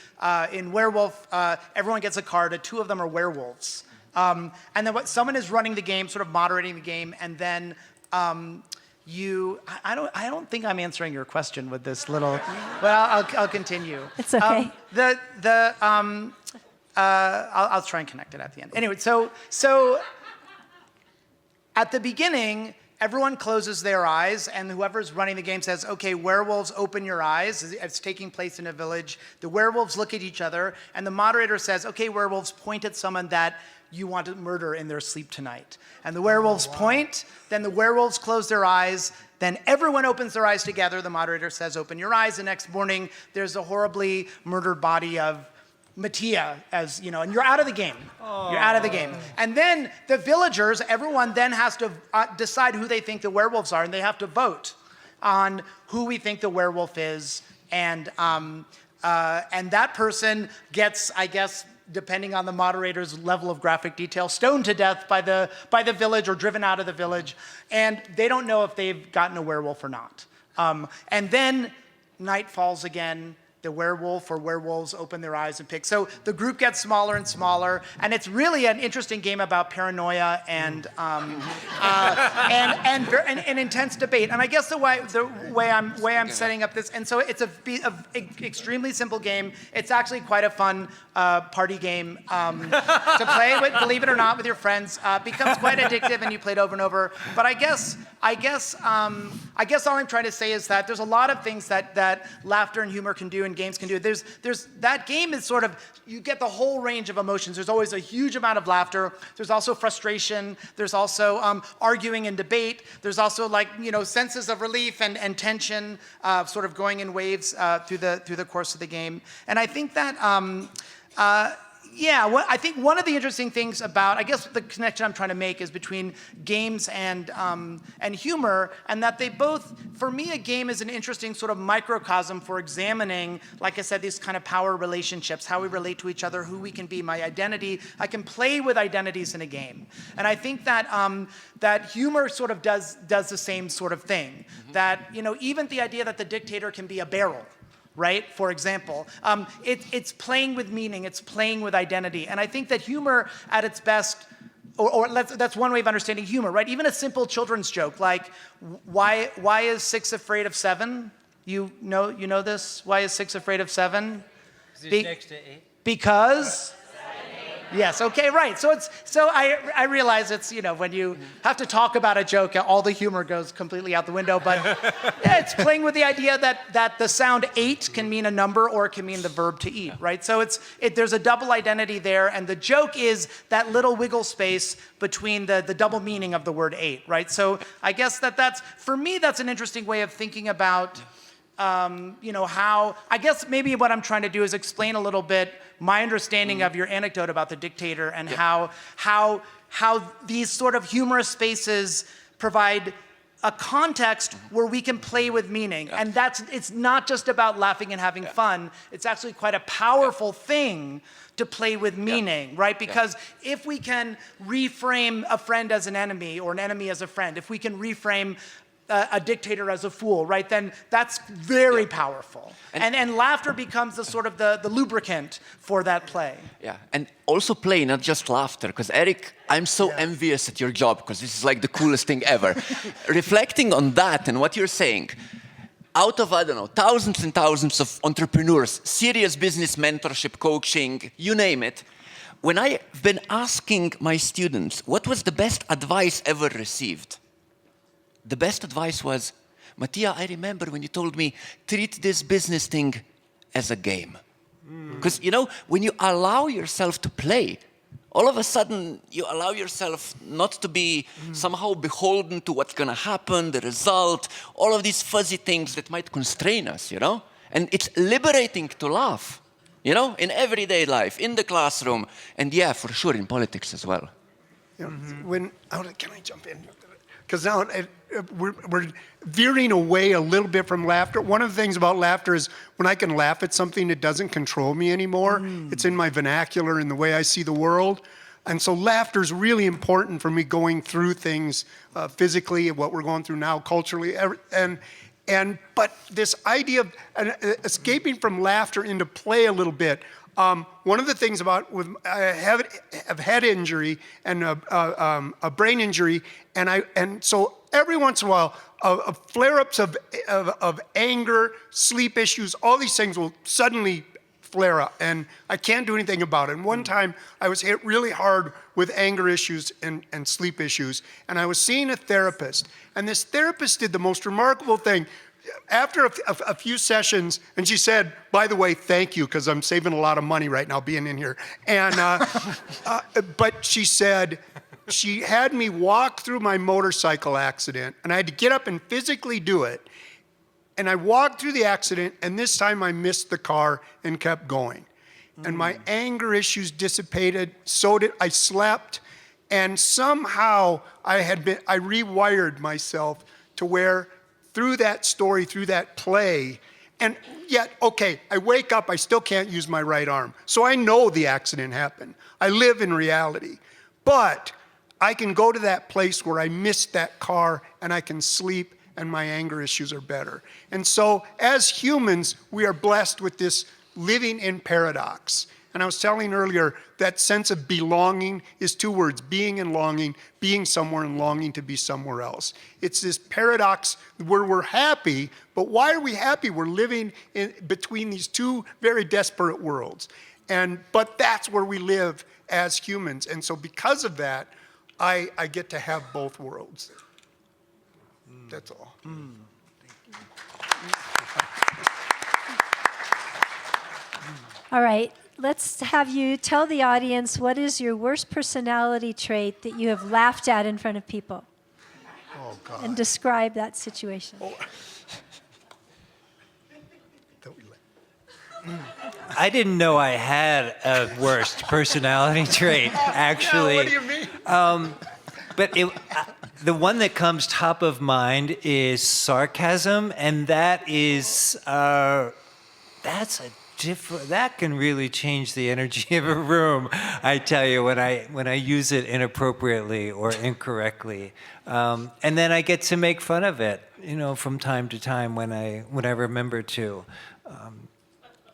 in Werewolf, everyone gets a card, 2 of them are werewolves. And then someone is running the game, sort of moderating the game, and then I don't think I'm answering your question with this little, well, I'll continue. It's okay. I'll try and connect it at the end. Anyway, so at the beginning, everyone closes their eyes, and whoever's running the game says, okay, werewolves, open your eyes. It's taking place in a village. The werewolves look at each other, and the moderator says, okay, werewolves, point at someone that you want to murder in their sleep tonight. And the werewolves point, then the werewolves close their eyes, then everyone opens their eyes together. The moderator says, open your eyes. The next morning, there's a horribly murdered body of Matija, as you know, and you're out of the game. You're out of the game. And then the villagers, everyone then has to decide who they think the werewolves are, and they have to vote on who we think the werewolf is, and that person gets, I guess, depending on the moderator's level of graphic detail, stoned to death by the village or driven out of the village, and they don't know if they've gotten a werewolf or not. And then night falls again. The werewolf or werewolves open their eyes and pick. So the group gets smaller and smaller, and it's really an interesting game about paranoia and intense debate. And I guess the way I'm setting up this, and so it's a extremely simple game. It's actually quite a fun party game to play with, believe it or not, with your friends. Becomes quite addictive, and you play it over and over. But I guess all I'm trying to say is that there's a lot of things that laughter and humor can do and games can do. There's that game is sort of, you get the whole range of emotions. There's always a huge amount of laughter. There's also frustration. There's also arguing and debate. There's also, like, senses of relief and tension sort of going in waves through the course of the game. And I think that I think one of the interesting things about, I guess the connection I'm trying to make is between games and humor, and that they both, for me, a game is an interesting sort of microcosm for examining, like I said, these kind of power relationships, how we relate to each other, who we can be, my identity. I can play with identities in a game. And I think that that humor sort of does the same sort of thing. Mm-hmm. That, even the idea that the dictator can be a barrel, right? For example, it's playing with meaning, it's playing with identity. And I think that humor at its best, that's one way of understanding humor, right? Even a simple children's joke, like, why is 6 afraid of 7? You know this? Why is 6 afraid of 7? Next to 8. Because? Yes, okay, right. So I realize it's, when you have to talk about a joke, all the humor goes completely out the window, but yeah, it's playing with the idea that the sound 8 can mean a number or it can mean the verb to eat, right? So there's a double identity there, and the joke is that little wiggle space between the double meaning of the word 8, right? So I guess that's, for me, that's an interesting way of thinking about how, I guess maybe what I'm trying to do is explain a little bit my understanding of your anecdote about the dictator, and how these sort of humorous spaces provide a context where we can play with meaning. And it's not just about laughing and having fun. It's actually quite a powerful thing to play with meaning, right? Because if we can reframe a friend as an enemy or an enemy as a friend, if we can reframe a dictator as a fool, right? Then that's very powerful. And laughter becomes the sort of the lubricant for that play. Yeah, and also play, not just laughter. Because Eric, I'm so envious at your job, because this is like the coolest thing ever. Reflecting on that and what you're saying, out of, I don't know, thousands and thousands of entrepreneurs, serious business mentorship, coaching, you name it, when I've been asking my students, what was the best advice ever received? The best advice was, Matija, I remember when you told me, treat this business thing as a game. Because, when you allow yourself to play, all of a sudden you allow yourself not to be somehow beholden to what's going to happen, the result, all of these fuzzy things that might constrain us, And it's liberating to laugh, in everyday life, in the classroom, and for sure in politics as well. Can I jump in? Because now we're veering away a little bit from laughter. One of the things about laughter is when I can laugh at something, it doesn't control me anymore. It's in my vernacular, in the way I see the world. And so laughter is really important for me going through things physically, what we're going through now, culturally, but this idea of escaping from laughter into play a little bit. One of the things I have head injury and a brain injury, and so every once in a while, flare-ups of anger, sleep issues, all these things will suddenly flare up, and I can't do anything about it. And one time, I was hit really hard with anger issues and sleep issues, and I was seeing a therapist, and this therapist did the most remarkable thing. After a few sessions, and she said, by the way, thank you, because I'm saving a lot of money right now being in here. And but she said, she had me walk through my motorcycle accident, and I had to get up and physically do it. And I walked through the accident, and this time I missed the car and kept going. And my anger issues dissipated, so did I slept, and somehow I rewired myself to where through that story, through that play, and yet, okay, I wake up, I still can't use my right arm. So I know the accident happened. I live in reality. But I can go to that place where I missed that car and I can sleep and my anger issues are better. And so as humans, we are blessed with this living in paradox. And I was telling earlier, that sense of belonging is two words, being and longing, being somewhere and longing to be somewhere else. It's this paradox where we're happy, but why are we happy? We're living in between these two very desperate worlds. But that's where we live as humans. And so because of that, I get to have both worlds. That's all. All right, let's have you tell the audience what is your worst personality trait that you have laughed at in front of people. Oh, God. And describe that situation. I didn't know I had a worst personality trait, actually. What do you mean? But the one that comes top of mind is sarcasm, and that is that can really change the energy of a room. I tell you, when I use it inappropriately or incorrectly, and then I get to make fun of it, from time to time when I remember to,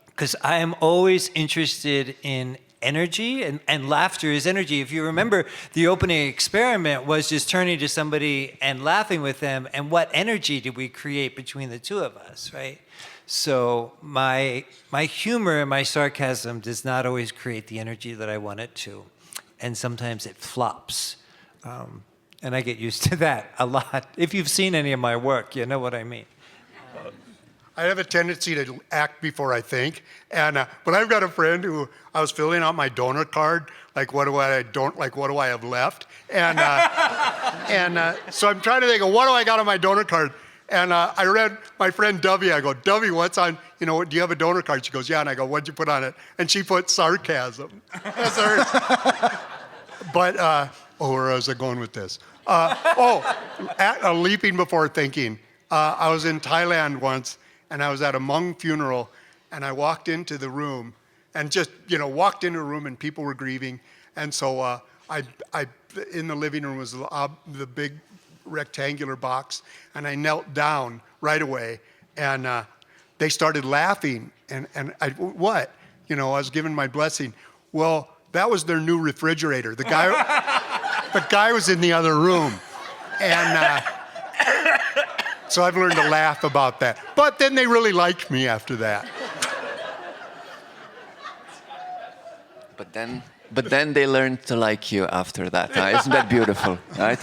because I am always interested in energy, and laughter is energy. If you remember, the opening experiment was just turning to somebody and laughing with them, and what energy did we create between the two of us, right? So my humor and my sarcasm does not always create the energy that I want it to, and sometimes it flops, and I get used to that a lot. If you've seen any of my work, you know what I mean. I have a tendency to act before I think, but I've got a friend who I was filling out my donor card, like what do I have left, and so I'm trying to think of what do I got on my donor card, and I read my friend Dovey. I go, Dovey, what's on? Do you have a donor card? She goes, yeah, and I go, what'd you put on it? And she put sarcasm. That's hers. But where was I going with this? Leaping before thinking. I was in Thailand once. And I was at a Hmong funeral, and I walked into the room, and just, walked into a room, and people were grieving. And so I in the living room was the big rectangular box, and I knelt down right away, and they started laughing. And I was given my blessing. Well, that was their new refrigerator. The guy was in the other room, and. So I've learned to laugh about that. But then they really liked me after that. But then they learned to like you after that. Isn't that beautiful, right?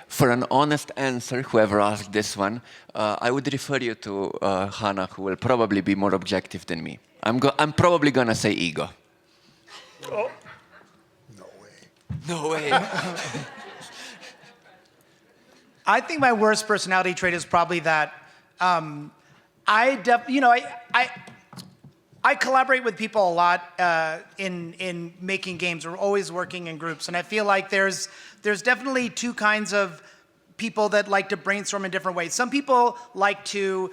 For an honest answer, whoever asked this one, I would refer you to Hannah, who will probably be more objective than me. I'm probably gonna say ego. Oh. No way. No way. I think my worst personality trait is probably that I collaborate with people a lot in making games. We're always working in groups, and I feel like there's definitely two kinds of people that like to brainstorm in different ways. Some people like to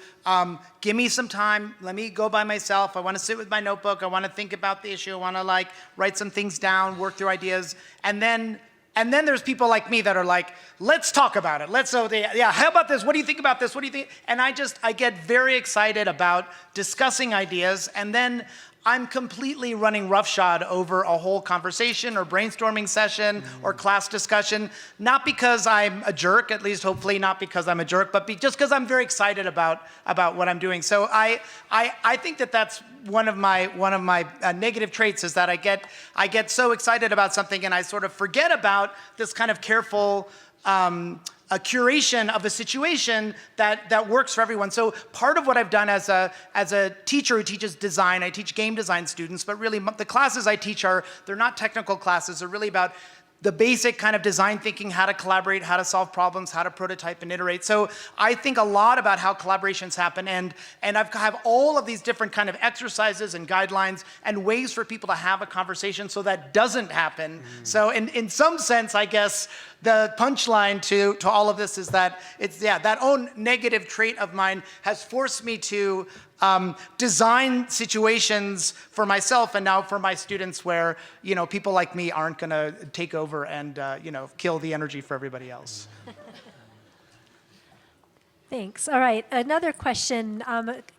give me some time, let me go by myself. I want to sit with my notebook. I want to think about the issue. I want to like write some things down, work through ideas. And then there's people like me that are like, let's talk about it. How about this? What do you think about this? What do you think? And I get very excited about discussing ideas, and then I'm completely running roughshod over a whole conversation or brainstorming session or class discussion, not because I'm a jerk, at least hopefully not because I'm a jerk, but just because I'm very excited about what I'm doing. So I think that's one of my negative traits, is that I get so excited about something and I sort of forget about this kind of careful a curation of a situation that works for everyone. So part of what I've done as a teacher who teaches design, I teach game design students, but really the classes I teach they're not technical classes. They're really about the basic kind of design thinking, how to collaborate, how to solve problems, how to prototype and iterate. So I think a lot about how collaborations happen, and I have all of these different kind of exercises and guidelines and ways for people to have a conversation so that doesn't happen. So in some sense, I guess, the punchline to all of this is that that own negative trait of mine has forced me to design situations for myself and now for my students where, people like me aren't going to take over and, kill the energy for everybody else. Thanks. All right. Another question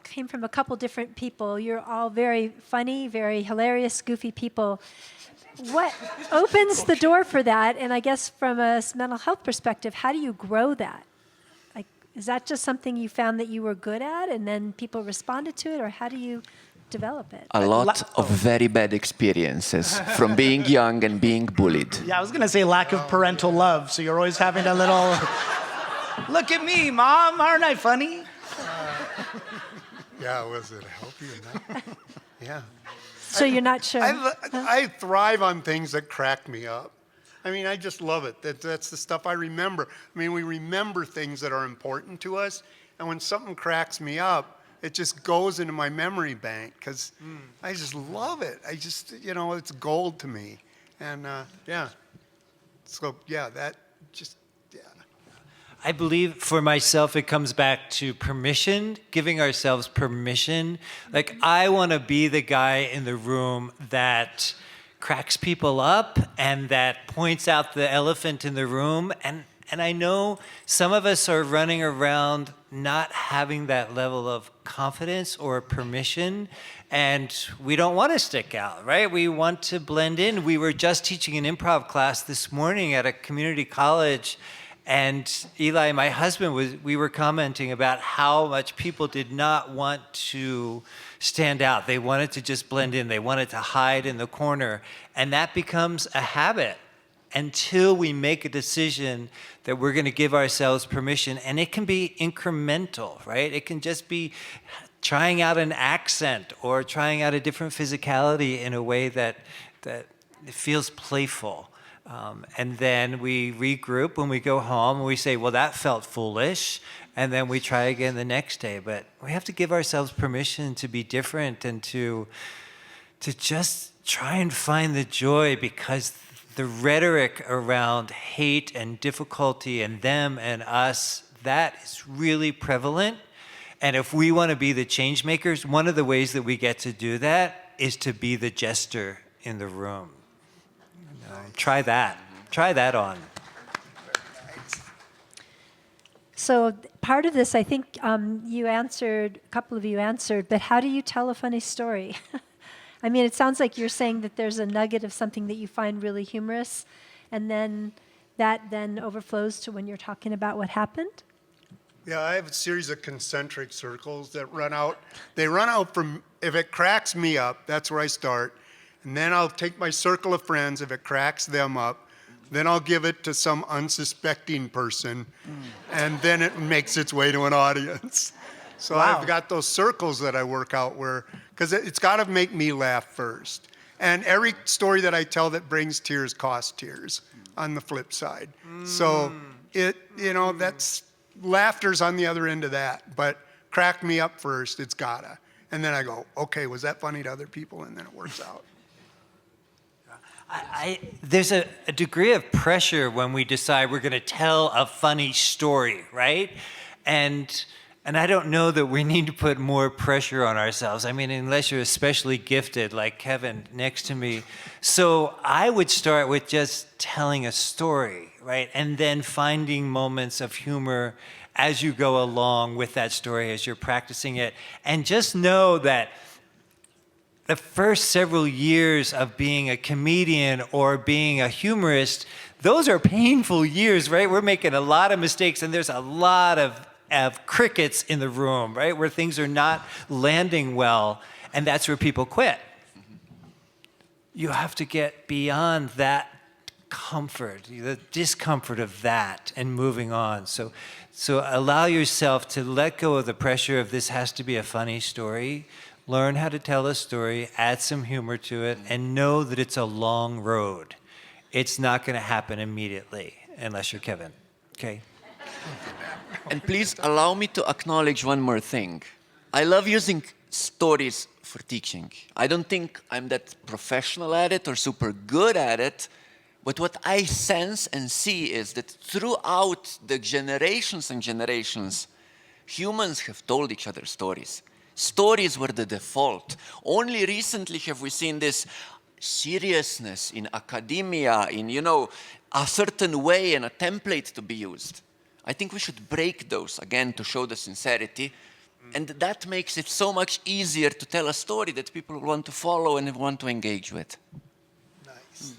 came from a couple different people. You're all very funny, very hilarious, goofy people. What opens the door for that? And I guess from a mental health perspective, how do you grow that? Is that just something you found that you were good at and then people responded to it, or how do you develop it? A lot of very bad experiences from being young and being bullied. Yeah, I was going to say lack of parental love. So you're always having a little, look at me, Mom, aren't I funny? Yeah, was it help you in that? Yeah. So you're not sure? I thrive on things that crack me up. I mean, I just love it. That's the stuff I remember. I mean, we remember things that are important to us, and when something cracks me up, it just goes into my memory bank because I just love it. I just, it's gold to me. And yeah. So, yeah, I believe for myself, it comes back to permission, giving ourselves permission. Like, I want to be the guy in the room that cracks people up and that points out the elephant in the room. And I know some of us are running around not having that level of confidence or permission, and we don't want to stick out, right? We want to blend in. We were just teaching an improv class this morning at a community college, and Eli, my husband, we were commenting about how much people did not want to stand out. They wanted to just blend in. They wanted to hide in the corner. And that becomes a habit until we make a decision that we're going to give ourselves permission. And it can be incremental, right? It can just be trying out an accent or trying out a different physicality in a way that it feels playful. And then we regroup when we go home and we say, well, that felt foolish. And then we try again the next day. But we have to give ourselves permission to be different and to just try and find the joy, because the rhetoric around hate and difficulty and them and us, that is really prevalent. And if we want to be the change makers, one of the ways that we get to do that is to be the jester in the room. Try that. Try that on. So part of this, I think you answered, a couple of you answered, but how do you tell a funny story? I mean, it sounds like you're saying that there's a nugget of something that you find really humorous, and then that then overflows to when you're talking about what happened? Yeah, I have a series of concentric circles that run out. They run out from, if it cracks me up, that's where I start. And then I'll take my circle of friends, if it cracks them up, then I'll give it to some unsuspecting person, and then it makes its way to an audience. So Wow. I've got those circles that I work out where, because it's got to make me laugh first. And every story that I tell that brings tears costs tears on the flip side. So that's, laughter's on the other end of that, but crack me up first, it's gotta. And then I go, okay, was that funny to other people? And then it works out. There's a degree of pressure when we decide we're going to tell a funny story, right? And I don't know that we need to put more pressure on ourselves. I mean, unless you're especially gifted, like Kevin next to me. So I would start with just telling a story, right? And then finding moments of humor as you go along with that story, as you're practicing it. And just know that the first several years of being a comedian or being a humorist, those are painful years, right? We're making a lot of mistakes, and there's a lot of crickets in the room, right? Where things are not landing well, and that's where people quit. You have to get beyond that comfort, the discomfort of that, and moving on. So allow yourself to let go of the pressure of this has to be a funny story. Learn how to tell a story, add some humor to it, and know that it's a long road. It's not going to happen immediately, unless you're Kevin, okay? And please allow me to acknowledge one more thing. I love using stories for teaching. I don't think I'm that professional at it or super good at it, but what I sense and see is that throughout the generations and generations, humans have told each other stories. Stories were the default. Only recently have we seen this seriousness in academia, in, a certain way and a template to be used. I think we should break those, again, to show the sincerity. And that makes it so much easier to tell a story that people want to follow and want to engage with. Nice.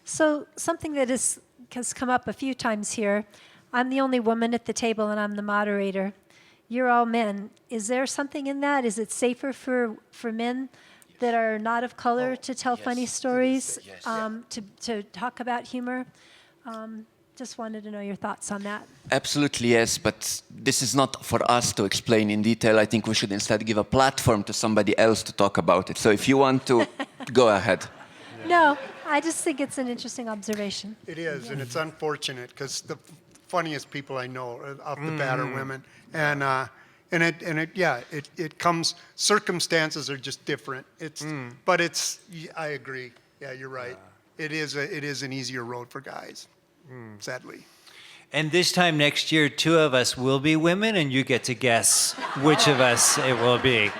So something that has come up a few times here, I'm the only woman at the table and I'm the moderator. You're all men. Is there something in that? Is it safer for men that are not of color to tell funny stories, to talk about humor? Just wanted to know your thoughts on that. Absolutely, yes, but this is not for us to explain in detail. I think we should instead give a platform to somebody else to talk about it. So if you want to, go ahead. No, I just think it's an interesting observation. It is, and it's unfortunate because the funniest people I know off the bat are women, and it comes. Circumstances are just different. But I agree. Yeah, you're right. It is an easier road for guys, sadly. And this time next year, 2 of us will be women, and you get to guess which of us it will be.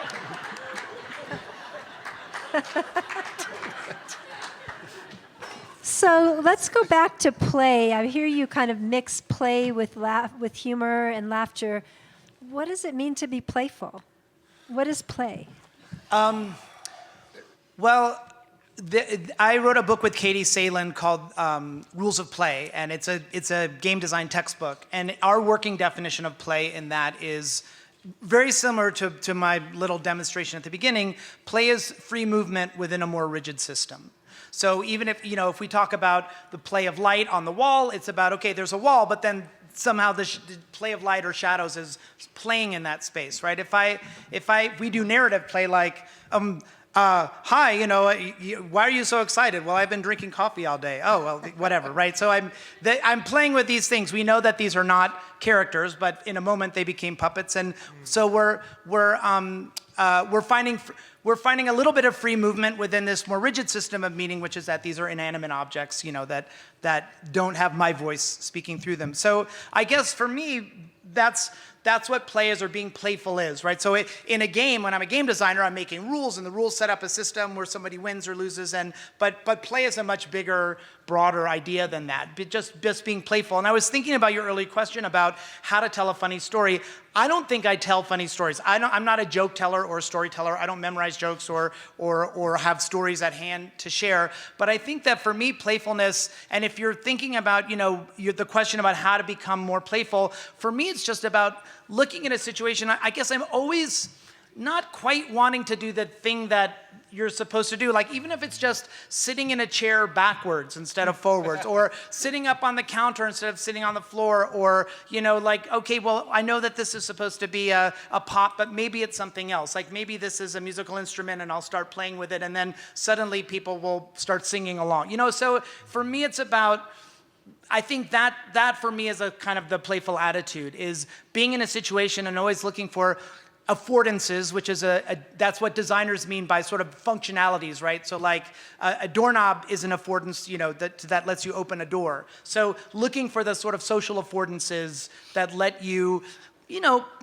So let's go back to play. I hear you kind of mix play with humor and laughter. What does it mean to be playful? What is play? Well, I wrote a book with Katie Salen called Rules of Play, and it's a game design textbook. And our working definition of play in that is very similar to my little demonstration at the beginning. Play is free movement within a more rigid system. So even if we talk about the play of light on the wall, it's about, okay, there's a wall, but then somehow the play of light or shadows is playing in that space, right? If we do narrative play like, hi, why are you so excited? Well, I've been drinking coffee all day. Oh, well, whatever, right? So I'm playing with these things. We know that these are not characters, but in a moment they became puppets, and so we're finding a little bit of free movement within this more rigid system of meaning, which is that these are inanimate objects, that don't have my voice speaking through them. So I guess for me, that's what play is, or being playful is, right? So in a game, when I'm a game designer, I'm making rules, and the rules set up a system where somebody wins or loses, but play is a much bigger, broader idea than that. Just being playful. And I was thinking about your early question about how to tell a funny story. I don't think I tell funny stories. I'm not a joke teller or a storyteller. I don't memorize jokes or have stories at hand to share. But I think that for me, playfulness, and if you're thinking about, the question about how to become more playful, for me, it's just about looking at a situation. I guess I'm always not quite wanting to do the thing that you're supposed to do. Like, even if it's just sitting in a chair backwards instead of forwards, or sitting up on the counter instead of sitting on the floor, or, okay, well, I know that this is supposed to be a pop, but maybe it's something else. Like, maybe this is a musical instrument and I'll start playing with it, and then suddenly people will start singing along. So for me, it's about, I think that for me is a kind of the playful attitude, is being in a situation and always looking for, affordances, which is that's what designers mean by sort of functionalities, right? So like a doorknob is an affordance, that lets you open a door. So looking for the sort of social affordances that let you,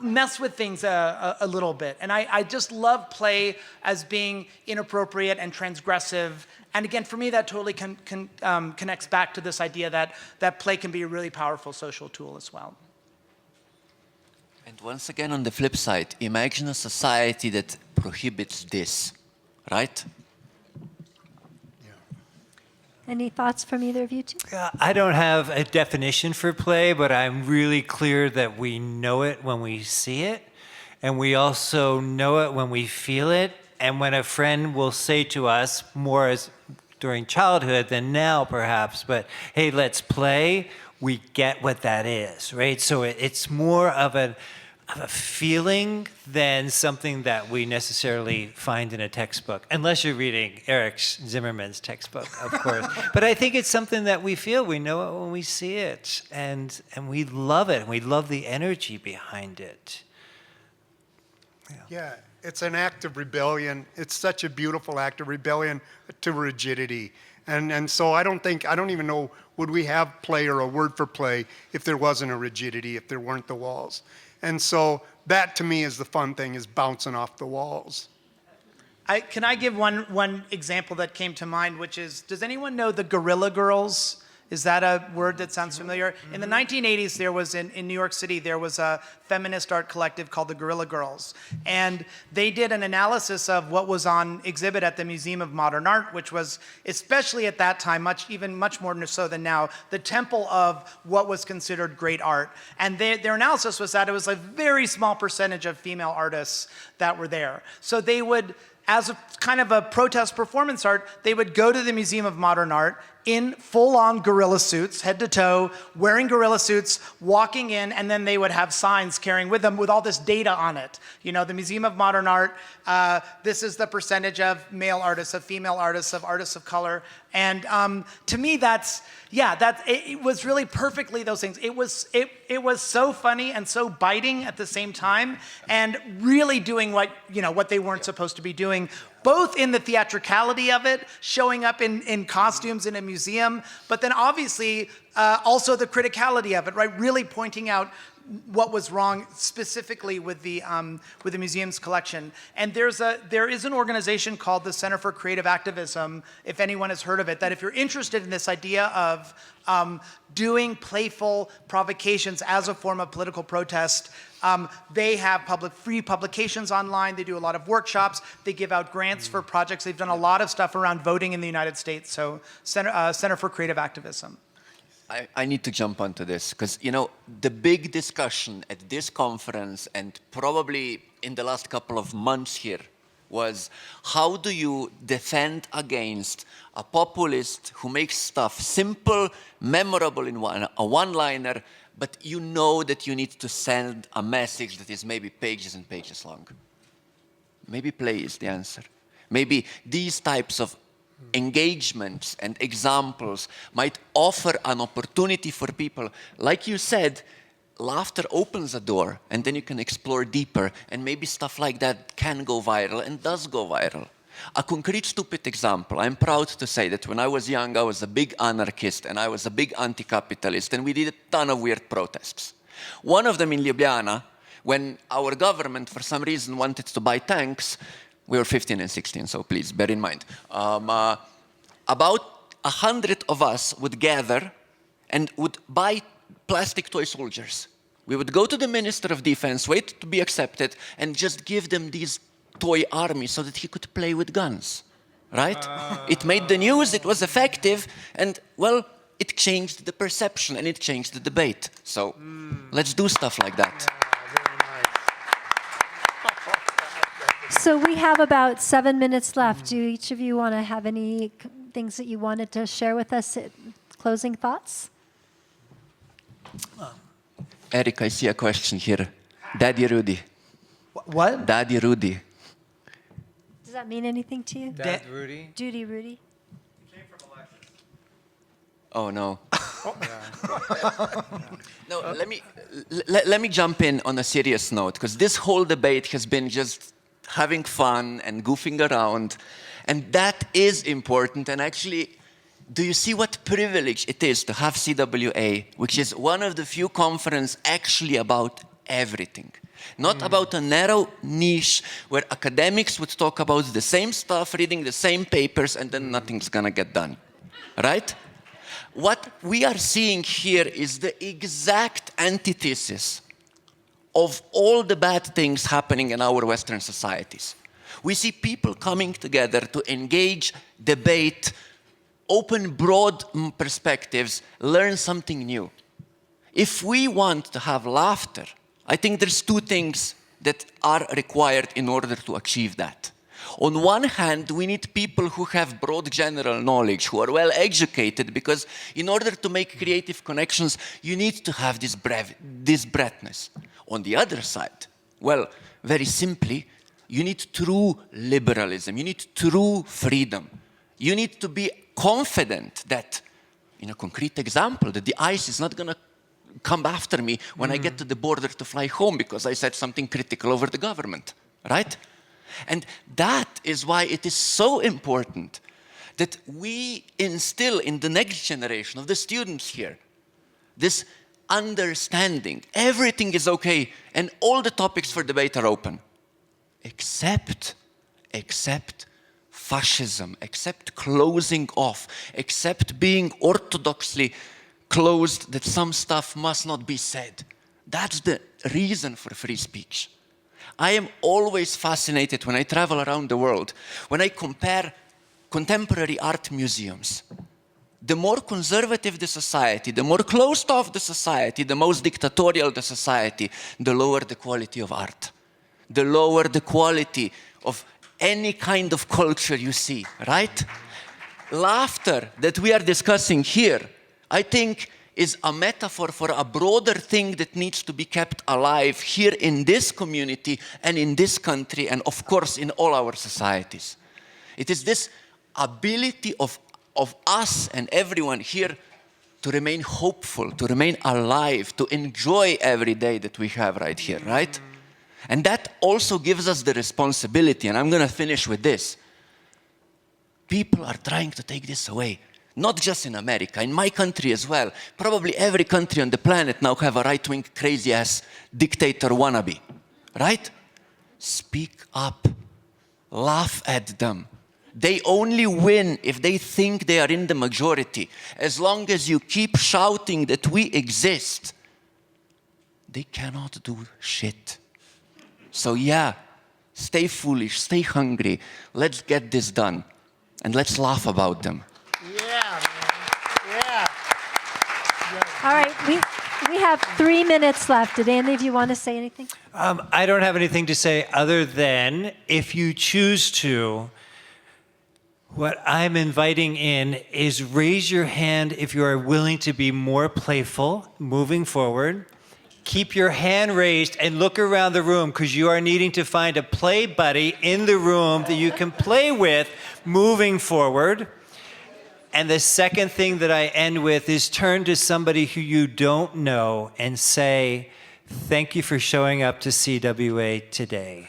mess with things a little bit. And I just love play as being inappropriate and transgressive. And again, for me, that totally connects back to this idea that play can be a really powerful social tool as well. And once again, on the flip side, imagine a society that prohibits this, right? Any thoughts from either of you two? I don't have a definition for play, but I'm really clear that we know it when we see it, and we also know it when we feel it. And when a friend will say to us, more as during childhood than now perhaps, but hey, let's play, we get what that is, right? So it's more of a feeling than something that we necessarily find in a textbook, unless you're reading Eric Zimmerman's textbook, of course. But I think it's something that we feel, we know it when we see it, and we love it, and we love the energy behind it. Yeah, it's an act of rebellion. It's such a beautiful act of rebellion to rigidity. And so I don't even know, would we have play or a word for play if there wasn't a rigidity, if there weren't the walls. And so that to me is the fun thing, is bouncing off the walls. Can I give one example that came to mind, which is, does anyone know the Guerrilla Girls? Is that a word that sounds familiar? In the 1980s, there was in New York City, there was a feminist art collective called the Guerrilla Girls. And they did an analysis of what was on exhibit at the Museum of Modern Art, which was, especially at that time, much more so than now, the temple of what was considered great art. And their analysis was that it was a very small percentage of female artists that were there. So they would, as a kind of a protest performance art, they would go to the Museum of Modern Art in full-on gorilla suits, head to toe, wearing gorilla suits, walking in, and then they would have signs carrying with them with all this data on it. The Museum of Modern Art, this is the percentage of male artists, of female artists, of artists of color. And to me, it was really perfectly those things. It was so funny and so biting at the same time, and really doing what they weren't supposed to be doing, both in the theatricality of it, showing up in costumes in a museum, but then obviously also the criticality of it, right? Really pointing out what was wrong specifically with the museum's collection. And there is an organization called the Center for Creative Activism, if anyone has heard of it, that if you're interested in this idea of doing playful provocations as a form of political protest, they have free publications online. They do a lot of workshops. They give out grants for projects. They've done a lot of stuff around voting in the United States. So Center for Creative Activism. I need to jump onto this because, the big discussion at this conference and probably in the last couple of months here was, how do you defend against a populist who makes stuff simple, memorable in a one-liner, but you know that you need to send a message that is maybe pages and pages long? Maybe play is the answer. Maybe these types of engagements and examples might offer an opportunity for people. Like you said, laughter opens a door, and then you can explore deeper, and maybe stuff like that can go viral and does go viral. A concrete, stupid example. I'm proud to say that when I was young, I was a big anarchist, and I was a big anti-capitalist, and we did a ton of weird protests. One of them in Ljubljana, when our government, for some reason, wanted to buy tanks. We were 15 and 16, so please bear in mind. About 100 of us would gather and would buy plastic toy soldiers. We would go to the Minister of Defense, wait to be accepted, and just give them these toy armies so that he could play with guns, right? It made the news, it was effective, and, well, it changed the perception and it changed the debate. So let's do stuff like that. So we have about 7 minutes left. Do each of you want to have any things that you wanted to share with us? Closing thoughts? Eric, I see a question here. Daddy Rudy. What? Daddy Rudy. Does that mean anything to you? Dad Rudy? Judy Rudy? Oh, no. No, let me jump in on a serious note, because this whole debate has been just having fun and goofing around, and that is important. And actually, do you see what privilege it is to have CWA, which is one of the few conferences actually about everything? Not about a narrow niche where academics would talk about the same stuff, reading the same papers, and then nothing's gonna get done, right? What we are seeing here is the exact antithesis of all the bad things happening in our Western societies. We see people coming together to engage, debate, open broad perspectives, learn something new. If we want to have laughter, I think there's two things that are required in order to achieve that. On one hand, we need people who have broad general knowledge, who are well educated, because in order to make creative connections, you need to have this breadthness. On the other side, well, very simply, you need true liberalism, you need true freedom. You need to be confident that, in a concrete example, that the ICE is not going to come after me when I get to the border to fly home because I said something critical over the government, right? And that is why it is so important that we instill in the next generation of the students here this understanding. Everything is okay and all the topics for debate are open, except fascism, except closing off, except being orthodoxly closed that some stuff must not be said. That's the reason for free speech. I am always fascinated when I travel around the world, when I compare contemporary art museums. The more conservative the society, the more closed off the society, the most dictatorial the society, the lower the quality of art, the lower the quality of any kind of culture you see, right? Laughter that we are discussing here, I think, is a metaphor for a broader thing that needs to be kept alive here in this community and in this country and, of course, in all our societies. It is this ability of us and everyone here to remain hopeful, to remain alive, to enjoy every day that we have right here, right? And that also gives us the responsibility, and I'm going to finish with this. People are trying to take this away. Not just in America, in my country as well. Probably every country on the planet now have a right-wing, crazy-ass dictator wannabe, right? Speak up. Laugh at them. They only win if they think they are in the majority. As long as you keep shouting that we exist, they cannot do shit. So yeah, stay foolish, stay hungry. Let's get this done. And let's laugh about them. All right, we have 3 minutes left. Did any of you want to say anything? I don't have anything to say other than if you choose to, what I'm inviting in is raise your hand if you are willing to be more playful moving forward. Keep your hand raised and look around the room because you are needing to find a play buddy in the room that you can play with moving forward. And the second thing that I end with is turn to somebody who you don't know and say, thank you for showing up to CWA today.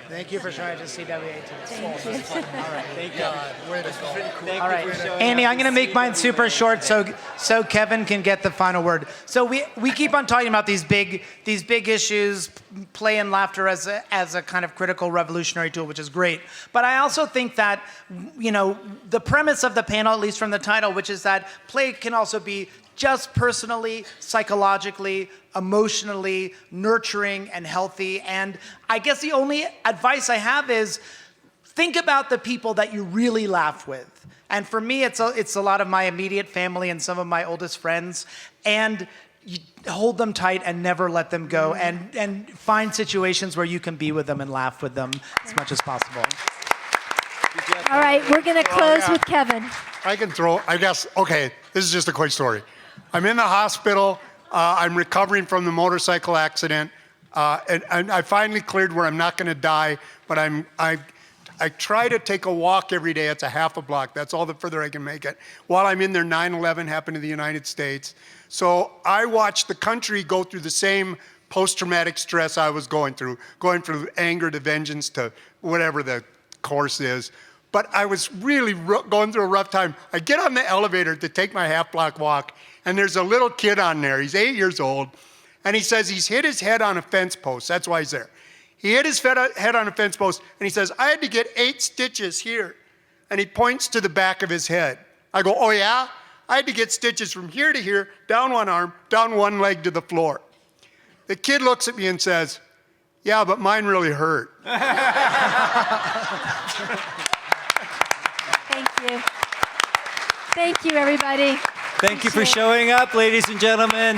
Thank you for showing up to CWA today. All right. Thank God. Way to go. All right, Andy, I'm going to make mine super short so Kevin can get the final word. So we keep on talking about these big issues, play and laughter as a kind of critical revolutionary tool, which is great. But I also think that, you know, the premise of the panel, at least from the title, which is that play can also be just personally, psychologically, emotionally nurturing and healthy. And I guess the only advice I have is think about the people that you really laugh with. And for me, it's a lot of my immediate family and some of my oldest friends. And you hold them tight and never let them go. And find situations where you can be with them and laugh with them as much as possible. All right, we're going to close with Kevin. I can throw, I guess, okay, this is just a quick story. I'm in the hospital. I'm recovering from the motorcycle accident. And I finally cleared where I'm not going to die, but I try to take a walk every day. It's a half a block. That's all the further I can make it. While I'm in there, 9/11 happened to the United States. So I watched the country go through the same post-traumatic stress I was going from anger to vengeance to whatever the course is. But I was really going through a rough time. I get on the elevator to take my half-block walk, and there's a little kid on there. He's 8 years old, and he says he's hit his head on a fence post. That's why he's there. He hit his head on a fence post, and he says, I had to get 8 stitches here. And he points to the back of his head. I go, oh yeah? I had to get stitches from here to here, down one arm, down one leg to the floor. The kid looks at me and says, yeah, but mine really hurt. Thank you. Thank you, everybody. Thank you for showing up, ladies and gentlemen.